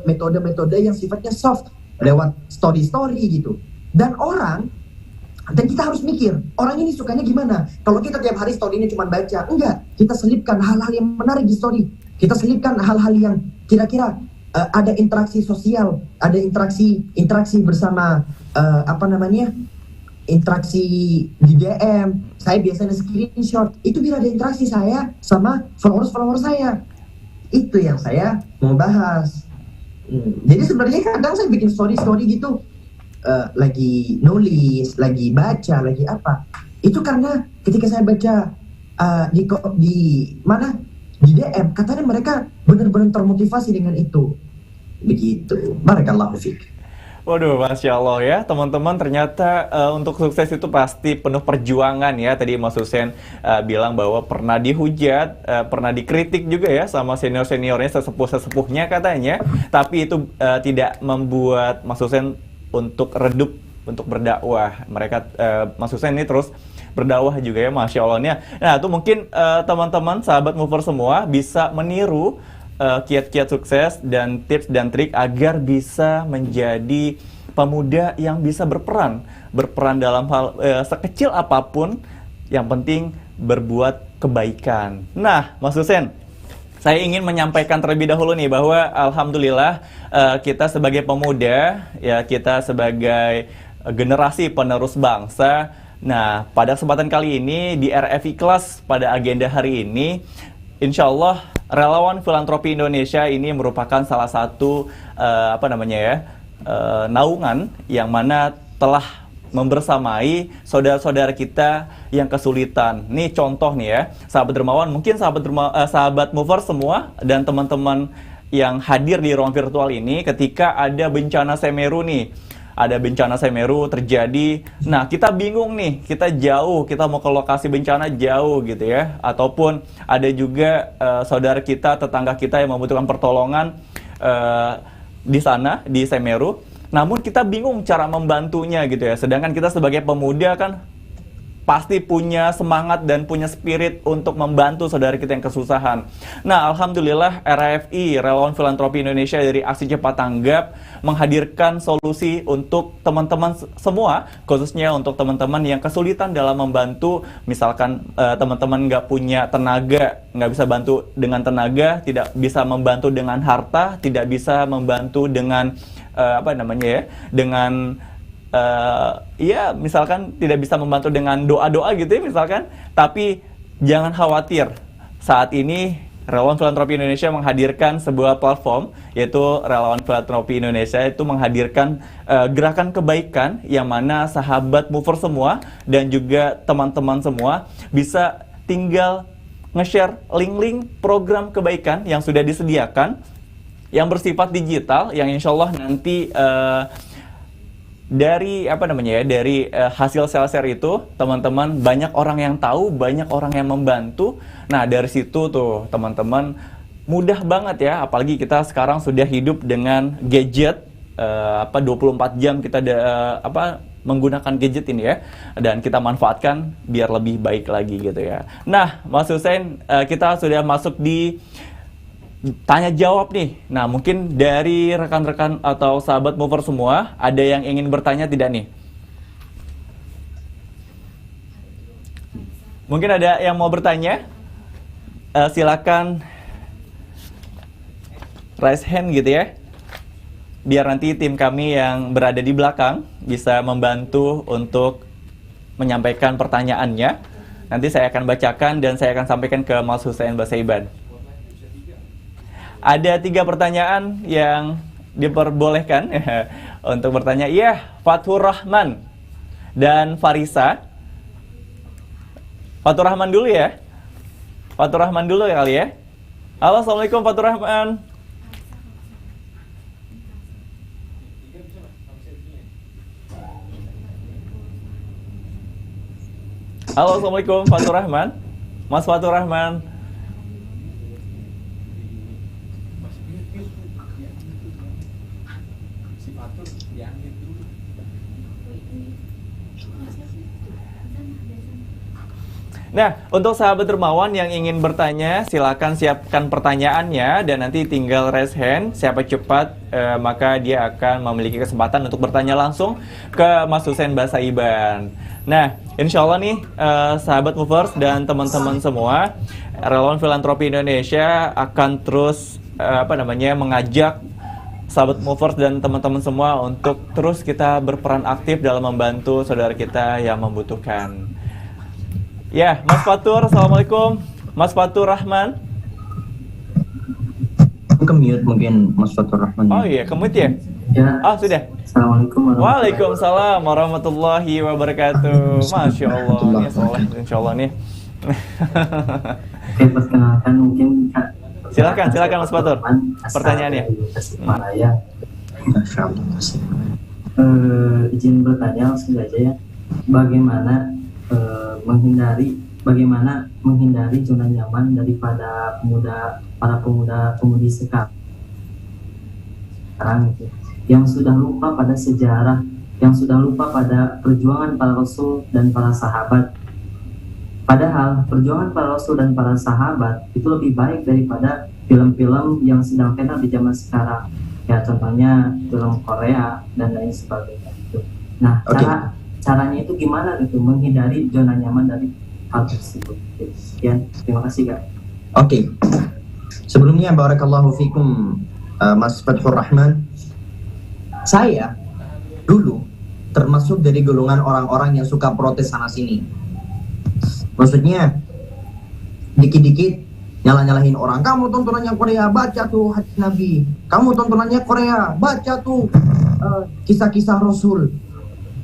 metode yang sifatnya soft lewat story gitu. Dan kita harus mikir, orang ini sukanya gimana? Kalau kita tiap hari story-nya cuma baca, enggak. Kita selipkan hal-hal yang menarik di story. Kita selipkan hal-hal yang kira-kira ada interaksi sosial, ada interaksi bersama interaksi di DM. Saya biasanya screenshot. Itu biar ada interaksi saya sama followers saya. Itu yang saya mau bahas. Jadi sebenarnya kadang saya bikin story gitu, lagi nulis, lagi baca, lagi apa. Itu karena ketika saya baca di DM, katanya mereka benar-benar termotivasi dengan itu. Begitu. Barakallahu fiik. Waduh, Masya Allah ya, teman-teman, ternyata untuk sukses itu pasti penuh perjuangan ya. Tadi Mas Husain bilang bahwa pernah dihujat, pernah dikritik juga ya sama senior-seniornya, sesepuh-sesepuhnya katanya. Tapi itu tidak membuat Mas Husain untuk redup, untuk berdakwah. Mas Husain ini terus berdakwah juga ya, Masya Allahnya. Nah, itu mungkin teman-teman, sahabat mover semua bisa meniru kiat-kiat sukses dan tips dan trik agar bisa menjadi pemuda yang bisa berperan dalam hal sekecil apapun, yang penting berbuat kebaikan. Nah, Mas Husain, saya ingin menyampaikan terlebih dahulu nih bahwa alhamdulillah kita sebagai pemuda, ya kita sebagai generasi penerus bangsa. Nah, pada kesempatan kali ini di RFI Kelas pada agenda hari ini, insya Allah relawan filantropi Indonesia ini merupakan salah satu naungan yang mana telah membersamai saudara-saudara kita yang kesulitan. Nih contoh nih ya, sahabat dermawan, mungkin sahabat mover semua dan teman-teman yang hadir di ruang virtual ini, ketika ada bencana Semeru nih, ada bencana Semeru terjadi. Nah, kita bingung nih, kita jauh, kita mau ke lokasi bencana jauh gitu ya. Ataupun ada juga saudara kita, tetangga kita yang membutuhkan pertolongan di sana, di Semeru. Namun kita bingung cara membantunya gitu ya. Sedangkan kita sebagai pemuda kan pasti punya semangat dan punya spirit untuk membantu saudara kita yang kesusahan. Nah, alhamdulillah RAFI, Relawan Filantropi Indonesia dari Aksi Cepat Tanggap menghadirkan solusi untuk teman-teman semua, khususnya untuk teman-teman yang kesulitan dalam membantu. Misalkan teman-teman nggak punya tenaga, nggak bisa bantu dengan tenaga, tidak bisa membantu dengan harta, tidak bisa membantu dengan dengan ya misalkan tidak bisa membantu dengan doa-doa gitu ya misalkan, tapi jangan khawatir. Saat ini Relawan Filantropi Indonesia menghadirkan sebuah platform, yaitu Relawan Filantropi Indonesia itu menghadirkan gerakan kebaikan yang mana sahabat mover semua dan juga teman-teman semua bisa tinggal nge-share link-link program kebaikan yang sudah disediakan yang bersifat digital, yang insya Allah nanti dari hasil share itu teman-teman banyak orang yang tahu, banyak orang yang membantu. Nah, dari situ tuh teman-teman mudah banget ya, apalagi kita sekarang sudah hidup dengan gadget 24 jam kita menggunakan gadget ini ya, dan kita manfaatkan biar lebih baik lagi gitu ya. Nah, Mas Hussein, kita sudah masuk di tanya jawab nih. Nah, mungkin dari rekan-rekan atau sahabat mover semua, ada yang ingin bertanya tidak nih? Mungkin ada yang mau bertanya? Silakan raise hand gitu ya. Biar nanti tim kami yang berada di belakang bisa membantu untuk menyampaikan pertanyaannya. Nanti saya akan bacakan dan saya akan sampaikan ke Mas Hussein Basaiban. Ada 3 pertanyaan yang diperbolehkan untuk bertanya. Iya, Fathur Rahman dan Farisa. Fathur Rahman dulu ya. Fathur Rahman dulu ya kali ya. Halo, Assalamualaikum Fathur Rahman. Halo, Assalamualaikum Fathur Rahman. Mas Fathur Rahman. Nah, untuk sahabat dermawan yang ingin bertanya, silakan siapkan pertanyaannya dan nanti tinggal raise hand. Siapa cepat, maka dia akan memiliki kesempatan untuk bertanya langsung ke Mas Hussein Basaiban. Nah, insya Allah nih, sahabat movers dan teman-teman semua, Relawan Filantropi Indonesia akan terus mengajak sahabat movers dan teman-teman semua untuk terus kita berperan aktif dalam membantu saudara kita yang membutuhkan. Ya, Mas Fatur, Assalamualaikum. Mas Fatur Rahman. Ke-mute mungkin Mas Fatur Rahman. Oh iya, ke-mute ya? Ya. Oh, sudah. Assalamualaikum Waalaikumsalam warahmatullahi wabarakatuh. Masya Allah, ini soleh, insya Allah nih. Oke, perkenalkan mungkin Silakan Mas Fatur. Pertanyaannya. Masya Allah. Izin bertanya langsung aja ya. Bagaimana menghindari zona nyaman daripada para pemudi sekarang gitu, yang sudah lupa pada sejarah, yang sudah lupa pada perjuangan para rasul dan para sahabat. Padahal perjuangan para rasul dan para sahabat itu lebih baik daripada film-film yang sedang viral di zaman sekarang. Ya, contohnya film Korea dan lain sebagainya gitu. Nah, caranya itu gimana gitu, menghindari zona nyaman dari hal tersebut. Sekian, terima kasih Kak. Oke. Sebelumnya barakallahu fikum Mas Fathur Rahman. Saya dulu termasuk dari golongan orang-orang yang suka protes sana sini. Maksudnya dikit-dikit nyalah-nyalahin orang. Kamu tontonannya Korea, baca tuh hadis Nabi. Kamu tontonannya Korea, baca tuh kisah-kisah Rasul.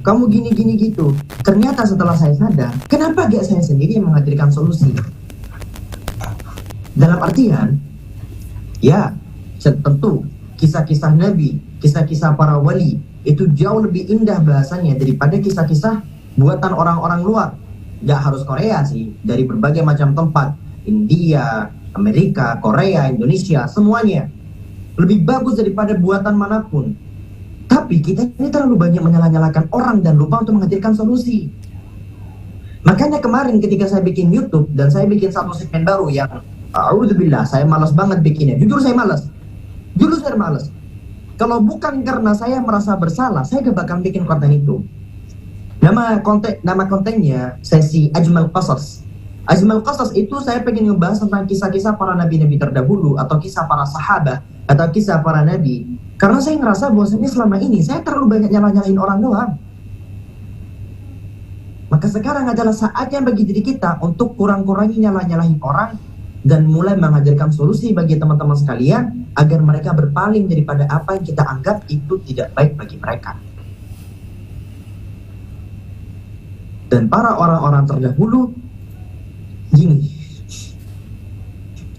Kamu gini gitu. Ternyata setelah saya sadar, kenapa gak saya sendiri yang menghadirkan solusi? Dalam artian, ya tentu kisah-kisah Nabi, kisah-kisah para wali, itu jauh lebih indah bahasanya daripada kisah-kisah buatan orang-orang luar. Gak harus Korea sih, dari berbagai macam tempat, India, Amerika, Korea, Indonesia, semuanya lebih bagus daripada buatan manapun. Tapi kita ini terlalu banyak menyalah-nyalahkan orang dan lupa untuk menghadirkan solusi. Makanya kemarin ketika saya bikin YouTube dan saya bikin satu segmen baru yang a'udzubillah, saya malas banget bikinnya. Jujur saya malas. Kalau bukan karena saya merasa bersalah, saya gak bakal bikin konten itu. Nama kontennya sesi Ajmal Qasas. Ajmal Qasas itu saya pengen ngebahas tentang kisah-kisah para nabi-nabi terdahulu atau kisah para sahabat atau kisah para nabi. Karena saya ngerasa bahwasanya selama ini saya terlalu banyak nyalah-nyalahin orang doang. Maka sekarang adalah saatnya bagi diri kita untuk kurang-kurangi nyalah-nyalahin orang dan mulai menghadirkan solusi bagi teman-teman sekalian agar mereka berpaling daripada apa yang kita anggap itu tidak baik bagi mereka. Dan para orang-orang terdahulu, gini,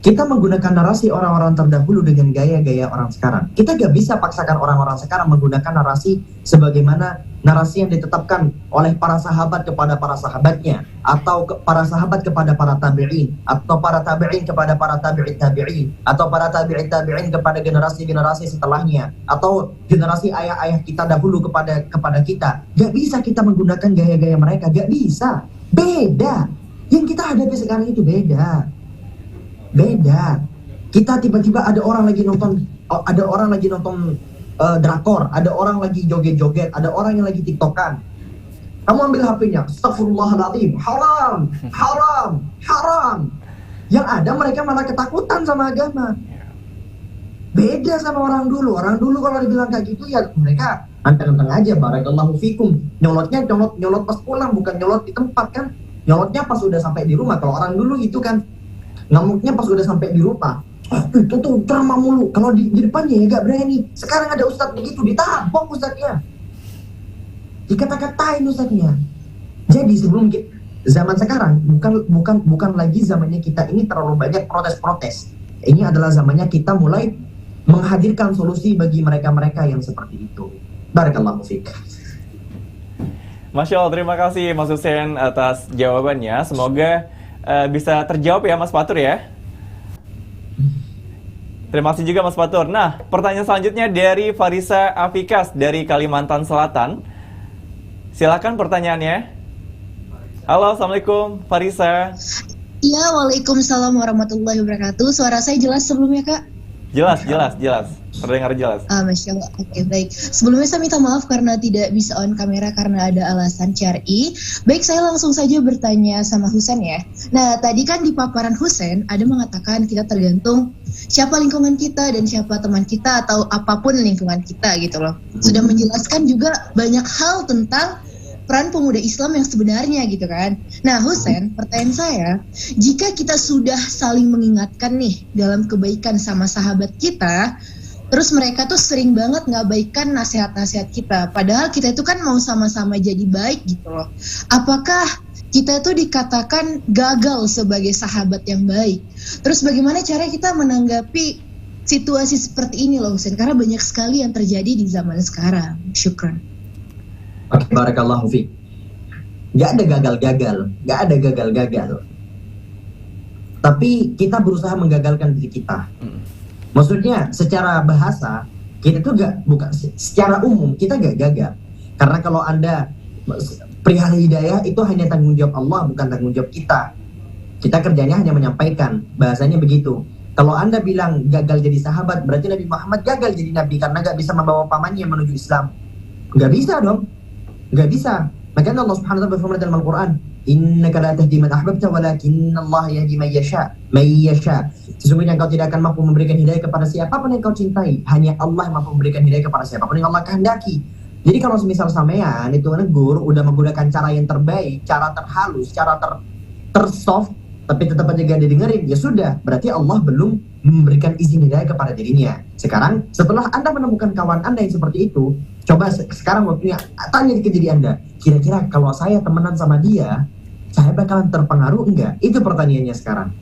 kita menggunakan narasi orang-orang terdahulu dengan gaya-gaya orang sekarang. Kita gak bisa paksakan orang-orang sekarang menggunakan narasi sebagaimana narasi yang ditetapkan oleh para sahabat kepada para sahabatnya, atau para sahabat kepada para tabi'in, atau para tabi'in kepada para tabi'in, atau para tabi'in kepada generasi-generasi setelahnya, atau generasi ayah-ayah kita dahulu kepada kita. Gak bisa kita menggunakan gaya-gaya mereka, gak bisa. Beda. Yang kita hadapi sekarang itu beda. Kita tiba-tiba ada orang lagi nonton drakor, ada orang lagi joget-joget, ada orang yang lagi tiktokan. Kamu ambil HP-nya, astagfirullahaladzim, haram. Yang ada mereka malah ketakutan sama agama. Beda sama orang dulu kalau dibilang kayak gitu ya mereka anteng-anteng aja, barakallahu fikum. Nyolotnya nyolot pas pulang, bukan nyolot di tempat kan. Nyolotnya pas udah sampai di rumah. Kalau orang dulu itu kan ngamuknya pas udah sampai di rumah. Itu tuh drama mulu. Kalau di depannya ya gak berani. Sekarang ada ustadz begitu, ditampok ustadznya, dikata-katain ustadznya. Jadi sebelum zaman sekarang bukan lagi zamannya kita ini terlalu banyak protes-protes. Ini adalah zamannya kita mulai menghadirkan solusi bagi mereka-mereka yang seperti itu. Barakallahu fiik. Masya Allah, terima kasih Mas Hussein atas jawabannya. Semoga bisa terjawab ya Mas Fatur ya. Terima kasih juga Mas Fatur. Nah, pertanyaan selanjutnya dari Farisa Afikas dari Kalimantan Selatan. Silakan pertanyaannya. Halo, Assalamualaikum Farisa. Iya, waalaikumsalam warahmatullahi wabarakatuh. Suara saya jelas sebelumnya, Kak? Jelas. Terdengar jelas. Masya Allah. Oke, baik. Sebelumnya saya minta maaf karena tidak bisa on kamera karena ada alasan syar'i. Baik, saya langsung saja bertanya sama Husen ya. Nah, tadi kan di paparan Husen ada mengatakan kita tergantung siapa lingkungan kita dan siapa teman kita atau apapun lingkungan kita gitu loh. Sudah menjelaskan juga banyak hal tentang peran pemuda Islam yang sebenarnya gitu kan. Nah Husen, pertanyaan saya, jika kita sudah saling mengingatkan nih dalam kebaikan sama sahabat kita, terus mereka tuh sering banget ngabaikan nasihat-nasihat kita, padahal kita itu kan mau sama-sama jadi baik gitu loh. Apakah kita tuh dikatakan gagal sebagai sahabat yang baik? Terus bagaimana cara kita menanggapi situasi seperti ini loh Husen? Karena banyak sekali yang terjadi di zaman sekarang. Syukran. Oke, barakallahu fiik. Gak ada gagal-gagal. Tapi kita berusaha menggagalkan diri kita. Maksudnya secara bahasa kita tuh bukan secara umum kita gak gagal. Karena kalau Anda perihal hidayah itu hanya tanggung jawab Allah, bukan tanggung jawab kita. Kita kerjanya hanya menyampaikan, bahasanya begitu. Kalau Anda bilang gagal jadi sahabat, berarti Nabi Muhammad gagal jadi nabi karena gak bisa membawa pamannya menuju Islam. Gak bisa dong. Gak bisa. Makanya Allah Subhanahu wa taala berfirman dalam Al-Qur'an, "Innaka la tahdi man ahbabta walakinnallaha yahdi man yasha." Sesungguhnya engkau tidak akan mampu memberikan hidayah kepada siapapun yang kau cintai. Hanya Allah yang mampu memberikan hidayah kepada siapapun yang Allah kehendaki. Jadi kalau semisal sampean itu negur udah menggunakan cara yang terbaik, cara terhalus, cara tersoft, tapi tetap aja gak didengerin, ya sudah, berarti Allah belum memberikan izin hidayah kepada dirinya. Sekarang setelah Anda menemukan kawan Anda yang seperti itu, coba sekarang waktunya tanya ke diri Anda, kira-kira kalau saya temenan sama dia, saya bakalan terpengaruh enggak? Itu pertanyaannya sekarang.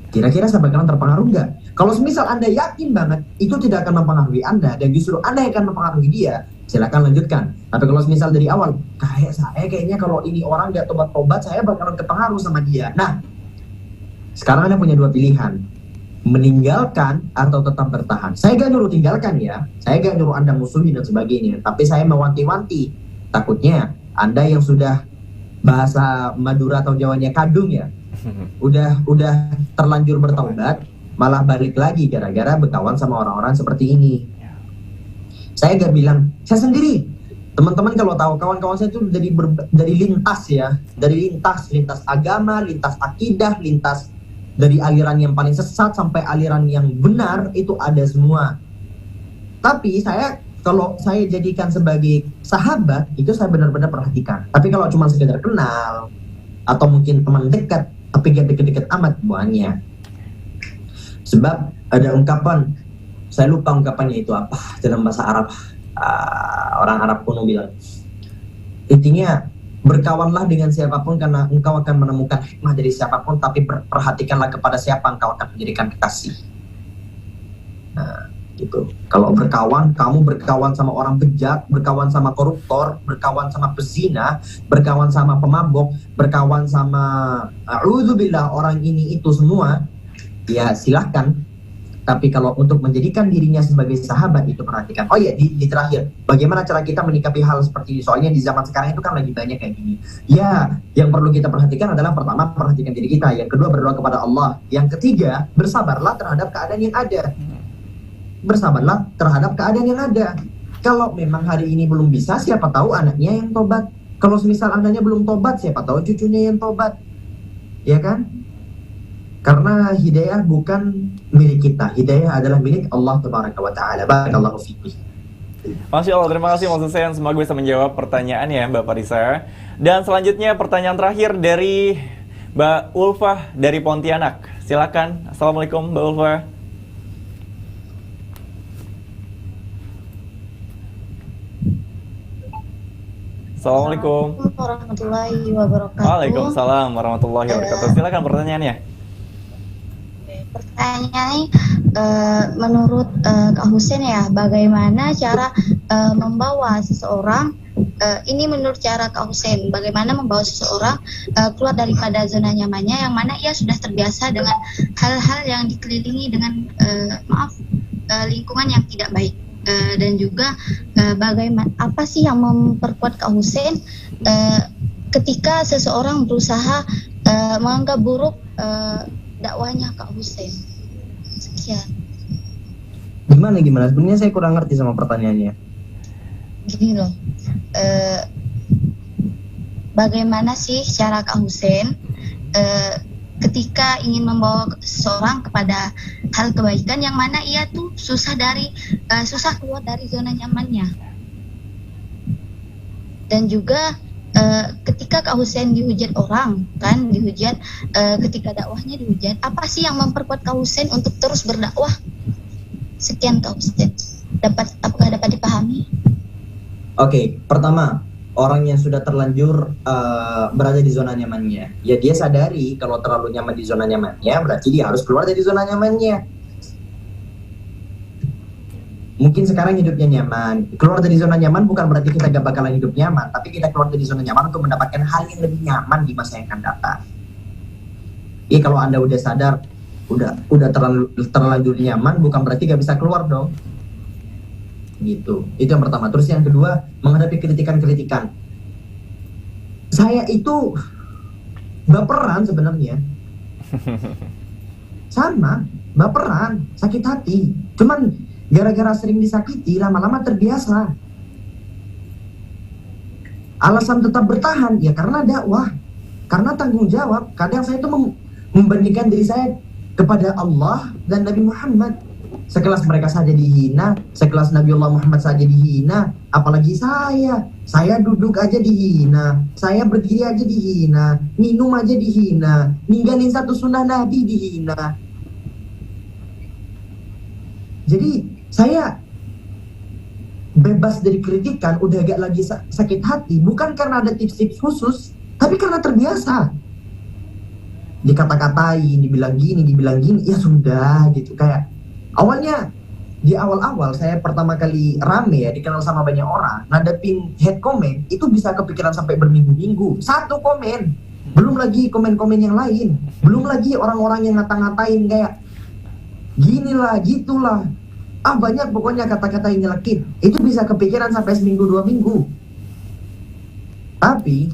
Kira-kira saya bakalan terpengaruh nggak? Kalau misal Anda yakin banget itu tidak akan mempengaruhi Anda dan justru Anda yang akan mempengaruhi dia, silakan lanjutkan. Tapi kalau misal dari awal, kayaknya kalau ini orang nggak tobat-tobat, saya bakalan terpengaruh sama dia. Nah, sekarang Anda punya dua pilihan, meninggalkan atau tetap bertahan. Saya gak nyuruh tinggalkan ya, saya gak nyuruh Anda musuhi dan sebagainya, tapi saya mewanti-wanti. Takutnya Anda yang sudah bahasa Madura atau Jawanya kadung ya, udah terlanjur bertaubat, malah balik lagi gara-gara berkawan sama orang-orang seperti ini. Saya gak bilang, saya sendiri. Teman-teman kalau tahu, kawan-kawan saya itu dari lintas ya, dari lintas agama, lintas akidah, lintas dari aliran yang paling sesat sampai aliran yang benar, itu ada semua. Tapi kalau saya jadikan sebagai sahabat, itu saya benar-benar perhatikan. Tapi kalau cuma sekedar kenal atau mungkin teman dekat, tapi gak deket-deket amat, buahnya. Sebab ada ungkapan, saya lupa ungkapannya itu apa dalam bahasa Arab. Orang Arab kuno bilang, intinya berkawanlah dengan siapapun karena engkau akan menemukan hikmah dari siapapun, tapi perhatikanlah kepada siapa engkau akan menjadikan kekasih. Nah, gitu. Kalau berkawan, kamu berkawan sama orang bejat, berkawan sama koruptor, berkawan sama pezina, berkawan sama pemabok, berkawan sama a'udzubillah orang ini itu semua, ya silahkan. Tapi kalau untuk menjadikan dirinya sebagai sahabat, itu perhatikan. Oh ya, di terakhir, bagaimana cara kita menyikapi hal seperti ini? Soalnya di zaman sekarang itu kan lagi banyak kayak gini. Ya, yang perlu kita perhatikan adalah pertama, perhatikan diri kita. Yang kedua, berdoa kepada Allah. Yang ketiga, bersabarlah terhadap keadaan yang ada. Bersabarlah terhadap keadaan yang ada. Kalau memang hari ini belum bisa, siapa tahu anaknya yang tobat. Kalau misal anaknya belum tobat, siapa tahu cucunya yang tobat. Ya kan? Karena hidayah bukan milik kita. Hidayah adalah milik Allah Tabaraka wa Ta'ala. Barakallahu fikum. Masya Allah, terima kasih Mas Hussein. Semoga bisa menjawab pertanyaan ya Mbak Farisa. Dan selanjutnya pertanyaan terakhir dari Mbak Ulfah dari Pontianak. Silakan. Assalamualaikum Mbak Ulfah. Assalamualaikum warahmatullahi wabarakatuh. Waalaikumsalam warahmatullahi wabarakatuh. Silakan pertanyaannya. Pertanyaannya, menurut Kak Hussein ya, bagaimana cara membawa seseorang, ini menurut cara Kak Hussein, bagaimana membawa seseorang keluar daripada zona nyamannya, yang mana ia sudah terbiasa dengan hal-hal yang dikelilingi dengan lingkungan yang tidak baik. Dan juga bagaimana, apa sih yang memperkuat Kak Hussein ketika seseorang berusaha menganggap buruk dakwahnya Kak Hussein. Sekian. Gimana? Sebenarnya saya kurang ngerti sama pertanyaannya. Gini loh, bagaimana sih cara Kak Hussein ketika ingin membawa seseorang kepada hal kebaikan yang mana ia tuh susah keluar dari zona nyamannya. Dan juga ketika Kak Hussein dihujat orang, kan dihujat, ketika dakwahnya dihujat, apa sih yang memperkuat Kak Hussein untuk terus berdakwah? Sekian Kak Hussein. Apakah dapat dipahami? Oke, pertama, orang yang sudah terlanjur berada di zona nyamannya, ya dia sadari kalau terlalu nyaman di zona nyamannya, berarti dia harus keluar dari zona nyamannya. Mungkin sekarang hidupnya nyaman. Keluar dari zona nyaman bukan berarti kita gak bakalan hidup nyaman, tapi kita keluar dari zona nyaman untuk mendapatkan hal yang lebih nyaman di masa yang akan datang. Iya, kalau Anda udah sadar, udah terlanjur nyaman, bukan berarti gak bisa keluar dong. Gitu. Itu yang pertama. Terus yang kedua, menghadapi kritikan-kritikan. Saya itu baperan sebenarnya. Sama, baperan, sakit hati. Cuman gara-gara sering disakiti, lama-lama terbiasa. Alasan tetap bertahan, ya karena dakwah, karena tanggung jawab. Kadang saya itu membandingkan diri saya kepada Allah dan Nabi Muhammad. Sekelas mereka saja dihina, sekelas Nabi Allah Muhammad saja dihina, apalagi saya. Saya duduk aja dihina, saya berdiri aja dihina, minum aja dihina, ninggalin satu sunnah Nabi dihina. Jadi saya bebas dari kritikan, udah gak lagi sakit hati, bukan karena ada tips-tips khusus, tapi karena terbiasa. dikata-katain, dibilang gini, ya sudah gitu. Kayak awalnya di awal-awal saya pertama kali rame ya, dikenal sama banyak orang, ngadepin head comment itu bisa kepikiran sampai berminggu-minggu. Satu komen, belum lagi komen-komen yang lain, belum lagi orang-orang yang ngata-ngatain kayak ginilah, gitulah. Banyak pokoknya kata-kata yang nyelekit. Itu bisa kepikiran sampai seminggu 2 minggu. Tapi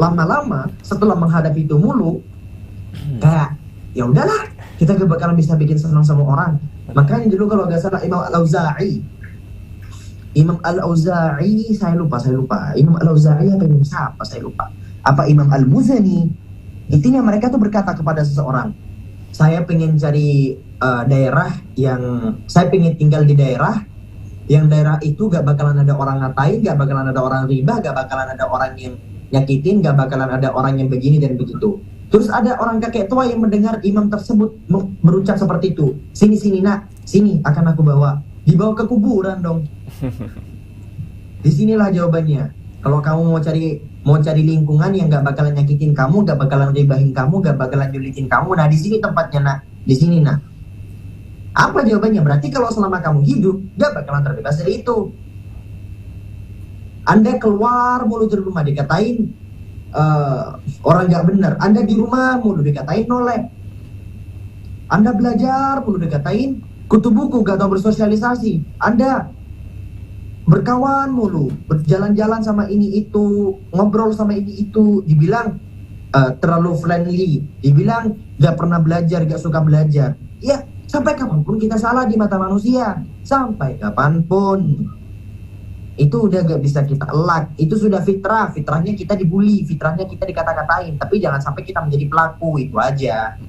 lama-lama setelah menghadapi itu mulu, kayak ya udahlah, kita gak bakalan bisa bikin senang sama orang. Makanya dulu kalau gak salah Imam Al-Auza'i, saya lupa. Imam Al-Auza'i apa Imam siapa saya lupa. Apa Imam Al-Muzani. Intinya mereka tuh berkata kepada seseorang, saya pengen cari saya pengen tinggal di daerah yang daerah itu gak bakalan ada orang ngatain, gak bakalan ada orang riba, gak bakalan ada orang yang nyakitin, gak bakalan ada orang yang begini dan begitu. Terus ada orang kakek tua yang mendengar imam tersebut berucap seperti itu. Sini nak, sini akan aku bawa. Dibawa ke kuburan dong. Disinilah jawabannya. Kalau kamu mau cari lingkungan yang gak bakalan nyakitin kamu, gak bakalan ribahin kamu, gak bakalan julitin kamu, nah di sini tempatnya nak, di sini nak. Apa jawabannya? Berarti kalau selama kamu hidup, gak bakalan terbebas dari itu. Anda keluar mulu dari rumah dikatain orang gak benar. Anda di rumah mulu dikatain noleh. Anda belajar mulu dikatain kutu buku, gak tau bersosialisasi. Anda berkawan mulu, berjalan-jalan sama ini itu, ngobrol sama ini itu, dibilang terlalu friendly, dibilang gak pernah belajar, gak suka belajar. Ya, sampai kapanpun kita salah di mata manusia. Sampai kapanpun. Itu udah gak bisa kita elak. Itu sudah fitrahnya kita dibully, fitrahnya kita dikata-katain. Tapi jangan sampai kita menjadi pelaku, itu aja.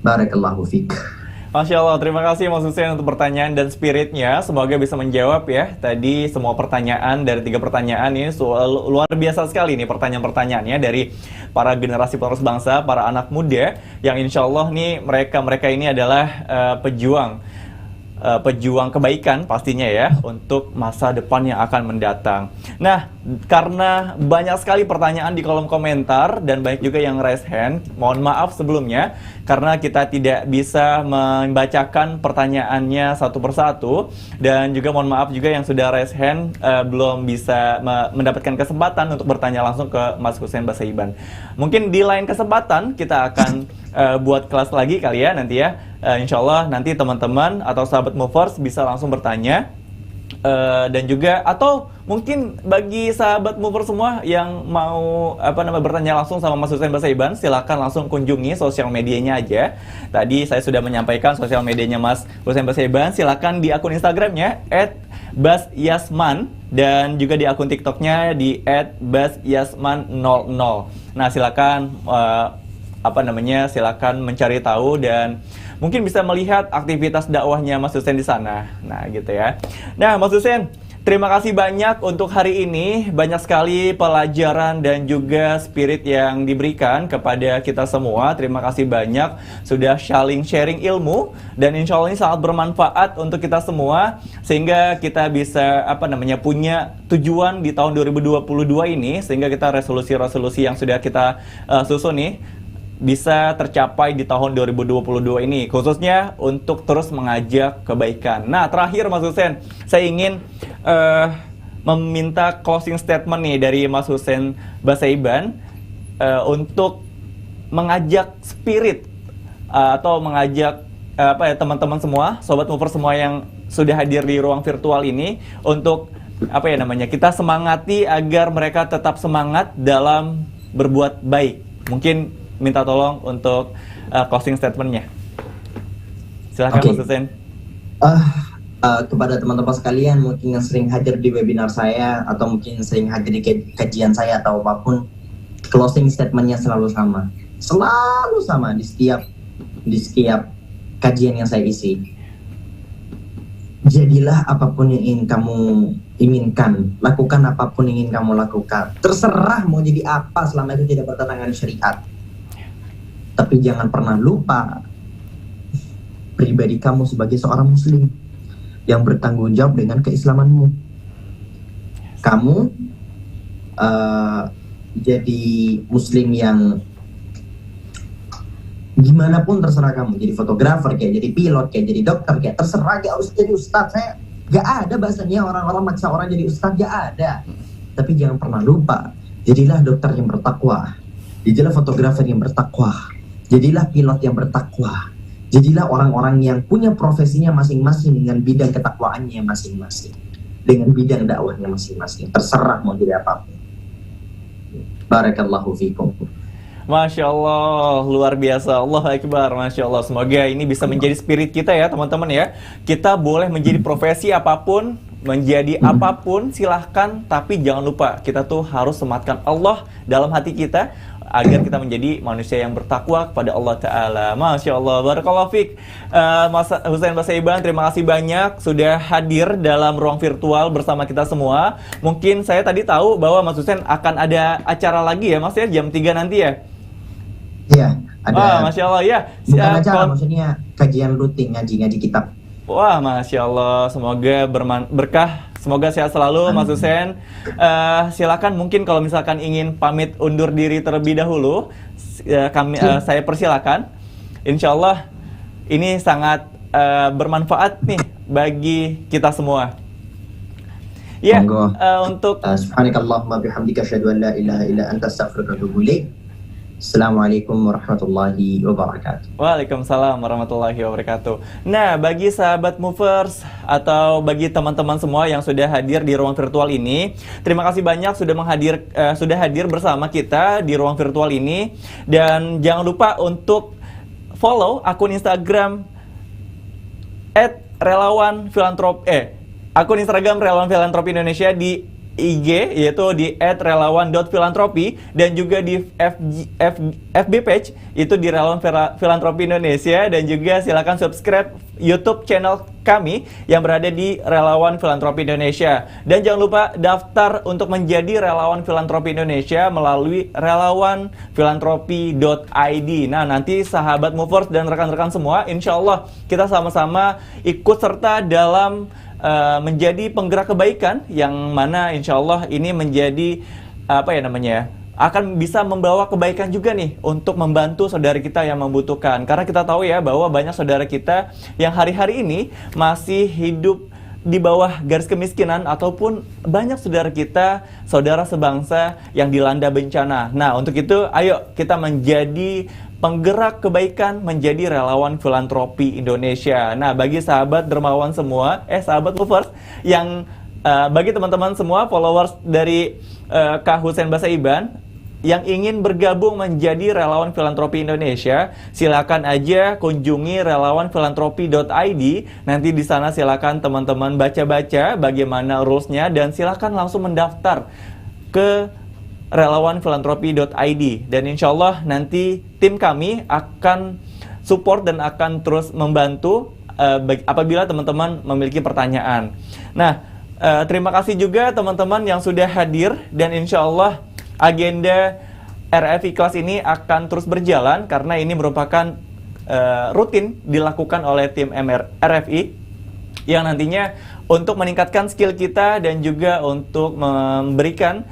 Barakallahu fiik. Masya Allah, terima kasih Mas Hussein untuk pertanyaan dan spiritnya. Semoga bisa menjawab ya tadi semua pertanyaan dari 3 pertanyaan ini. Luar biasa sekali nih pertanyaan-pertanyaannya dari para generasi penerus bangsa, para anak muda yang insya Allah nih mereka ini adalah pejuang kebaikan pastinya ya untuk masa depan yang akan mendatang. Nah, karena banyak sekali pertanyaan di kolom komentar dan banyak juga yang raise hand, mohon maaf sebelumnya karena kita tidak bisa membacakan pertanyaannya satu persatu, dan juga mohon maaf juga yang sudah raise hand belum bisa mendapatkan kesempatan untuk bertanya langsung ke Mas Hussein Basaiban. Mungkin di lain kesempatan kita akan buat kelas lagi kali ya nanti ya. Insya Allah nanti teman-teman atau sahabat movers bisa langsung bertanya. Dan juga atau mungkin bagi sahabat mover semua yang mau bertanya langsung sama Mas Hussein Basaiban, silakan langsung kunjungi sosial medianya aja. Tadi saya sudah menyampaikan sosial medianya Mas Hussein Basaiban, silakan di akun Instagramnya @basyasman dan juga di akun TikToknya di @basyasman00. Nah, silakan silakan mencari tahu dan mungkin bisa melihat aktivitas dakwahnya Mas Hussein di sana. Nah, gitu ya. Nah, Mas Hussein, terima kasih banyak untuk hari ini. Banyak sekali pelajaran dan juga spirit yang diberikan kepada kita semua. Terima kasih banyak sudah sharing ilmu dan insya Allah ini sangat bermanfaat untuk kita semua sehingga kita bisa punya tujuan di tahun 2022 ini, sehingga kita resolusi-resolusi yang sudah kita susun nih bisa tercapai di tahun 2022 ini, khususnya untuk terus mengajak kebaikan. Nah, terakhir Mas Hussein, saya ingin meminta closing statement nih dari Mas Hussein Basaiban untuk mengajak spirit atau mengajak teman-teman semua, sobat mover semua yang sudah hadir di ruang virtual ini untuk kita semangati agar mereka tetap semangat dalam berbuat baik. Mungkin minta tolong untuk closing statement-nya. Silahkan Mas Hussein. Kepada teman-teman sekalian mungkin yang sering hadir di webinar saya atau mungkin sering hadir di kajian saya atau apapun, closing statement-nya selalu sama di setiap kajian yang saya isi. Jadilah apapun yang ingin kamu inginkan, lakukan apapun yang ingin kamu lakukan. Terserah mau jadi apa selama itu tidak bertentangan syariat. Tapi jangan pernah lupa pribadi kamu sebagai seorang muslim yang bertanggung jawab dengan keislamanmu. Kamu jadi muslim yang gimana pun terserah kamu, jadi fotografer kayak jadi pilot kayak jadi dokter kayak terserah, gak harus jadi ustadz. Saya gak ada bahasanya orang-orang maksa orang jadi ustadz, gak ada. Tapi jangan pernah lupa, jadilah dokter yang bertakwa, jadilah fotografer yang bertakwa, jadilah pilot yang bertakwa, jadilah orang-orang yang punya profesinya masing-masing dengan bidang ketakwaannya masing-masing, dengan bidang dakwahnya masing-masing. Terserah mau jadi apapun. Barakallahu fikum. Masya Allah, luar biasa. Allahu Akbar, Masya Allah. Semoga ini bisa menjadi spirit kita ya teman-teman ya. Kita boleh menjadi profesi apapun, menjadi apapun silahkan, tapi jangan lupa kita tuh harus sematkan Allah dalam hati kita agar kita menjadi manusia yang bertakwa kepada Allah Ta'ala. Masya Allah, barakallahu fiik. Mas Husain Basaiban, terima kasih banyak sudah hadir dalam ruang virtual bersama kita semua. Mungkin saya tadi tahu bahwa Mas Husain akan ada acara lagi ya Mas ya, jam 3 nanti ya? Iya, ada. Masya Allah ya. Bukan acara, maksudnya kajian rutin, ngaji kitab. Wah, Masya Allah, semoga berkah, semoga sehat selalu Mas Husain. Silakan mungkin kalau misalkan ingin pamit undur diri terlebih dahulu, saya persilakan. Insya Allah ini sangat bermanfaat nih bagi kita semua. Ya, untuk Subhanakallahumma bihamdika asyhadu an la ilaha illa anta astaghfiruka wa atubu ilaik. Assalamualaikum warahmatullahi wabarakatuh. Waalaikumsalam warahmatullahi wabarakatuh. Nah, bagi sahabat movers atau bagi teman-teman semua yang sudah hadir di ruang virtual ini, terima kasih banyak sudah hadir bersama kita di ruang virtual ini. Dan jangan lupa untuk follow akun Instagram akun Instagram Relawan Filantropi Indonesia di IG, yaitu di @relawan.filantropi, dan juga di FB page itu di Relawan Filantropi Indonesia, dan juga silakan subscribe YouTube channel kami yang berada di Relawan Filantropi Indonesia. Dan jangan lupa daftar untuk menjadi Relawan Filantropi Indonesia melalui relawanfilantropi.id. Nah, nanti sahabat movers dan rekan-rekan semua, insya Allah kita sama-sama ikut serta dalam menjadi penggerak kebaikan, yang mana insya Allah ini menjadi akan bisa membawa kebaikan juga nih untuk membantu saudara kita yang membutuhkan. Karena kita tahu ya bahwa banyak saudara kita yang hari-hari ini masih hidup di bawah garis kemiskinan, ataupun banyak saudara kita, saudara sebangsa yang dilanda bencana. Nah, untuk itu ayo kita menjadi penggerak kebaikan, menjadi relawan filantropi Indonesia. Nah, bagi sahabat dermawan semua, sahabat movers yang bagi teman-teman semua followers dari Kak Husain Basaiban yang ingin bergabung menjadi relawan filantropi Indonesia, silakan aja kunjungi relawanfilantropi.id. Nanti di sana silakan teman-teman baca-baca bagaimana rules-nya, dan silakan langsung mendaftar ke relawanfilantropi.id. Dan insya Allah nanti tim kami akan support dan akan terus membantu apabila teman-teman memiliki pertanyaan. Nah, terima kasih juga teman-teman yang sudah hadir, dan insya Allah agenda RFI Kelas ini akan terus berjalan karena ini merupakan rutin dilakukan oleh tim RFI yang nantinya untuk meningkatkan skill kita dan juga untuk memberikan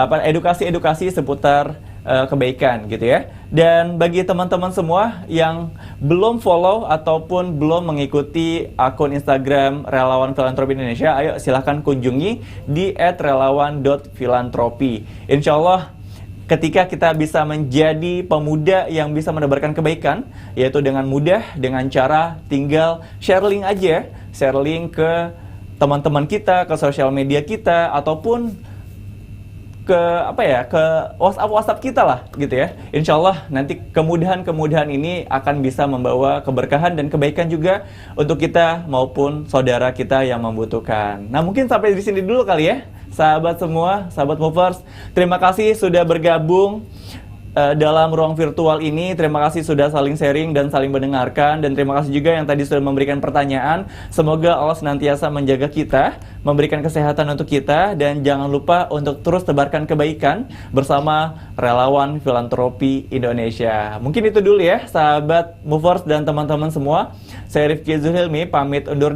edukasi-edukasi seputar kebaikan gitu ya. Dan bagi teman-teman semua yang belum follow ataupun belum mengikuti akun Instagram Relawan Filantropi Indonesia, ayo silahkan kunjungi di @relawan.filantropi. Insya Allah ketika kita bisa menjadi pemuda yang bisa menebarkan kebaikan, yaitu dengan mudah, dengan cara tinggal share link aja, share link ke teman-teman kita, ke sosial media kita, ataupun ke WhatsApp kita lah gitu ya. Insya Allah nanti kemudahan ini akan bisa membawa keberkahan dan kebaikan juga untuk kita maupun saudara kita yang membutuhkan. Nah, mungkin sampai di sini dulu kali ya sahabat semua, sahabat movers. Terima kasih sudah bergabung dalam ruang virtual ini. Terima kasih sudah saling sharing dan saling mendengarkan, dan terima kasih juga yang tadi sudah memberikan pertanyaan. Semoga Allah senantiasa menjaga kita, memberikan kesehatan untuk kita, dan jangan lupa untuk terus tebarkan kebaikan bersama Relawan Filantropi Indonesia. Mungkin itu dulu ya sahabat movers dan teman-teman semua. Saya Rifki Zulhilmi pamit undur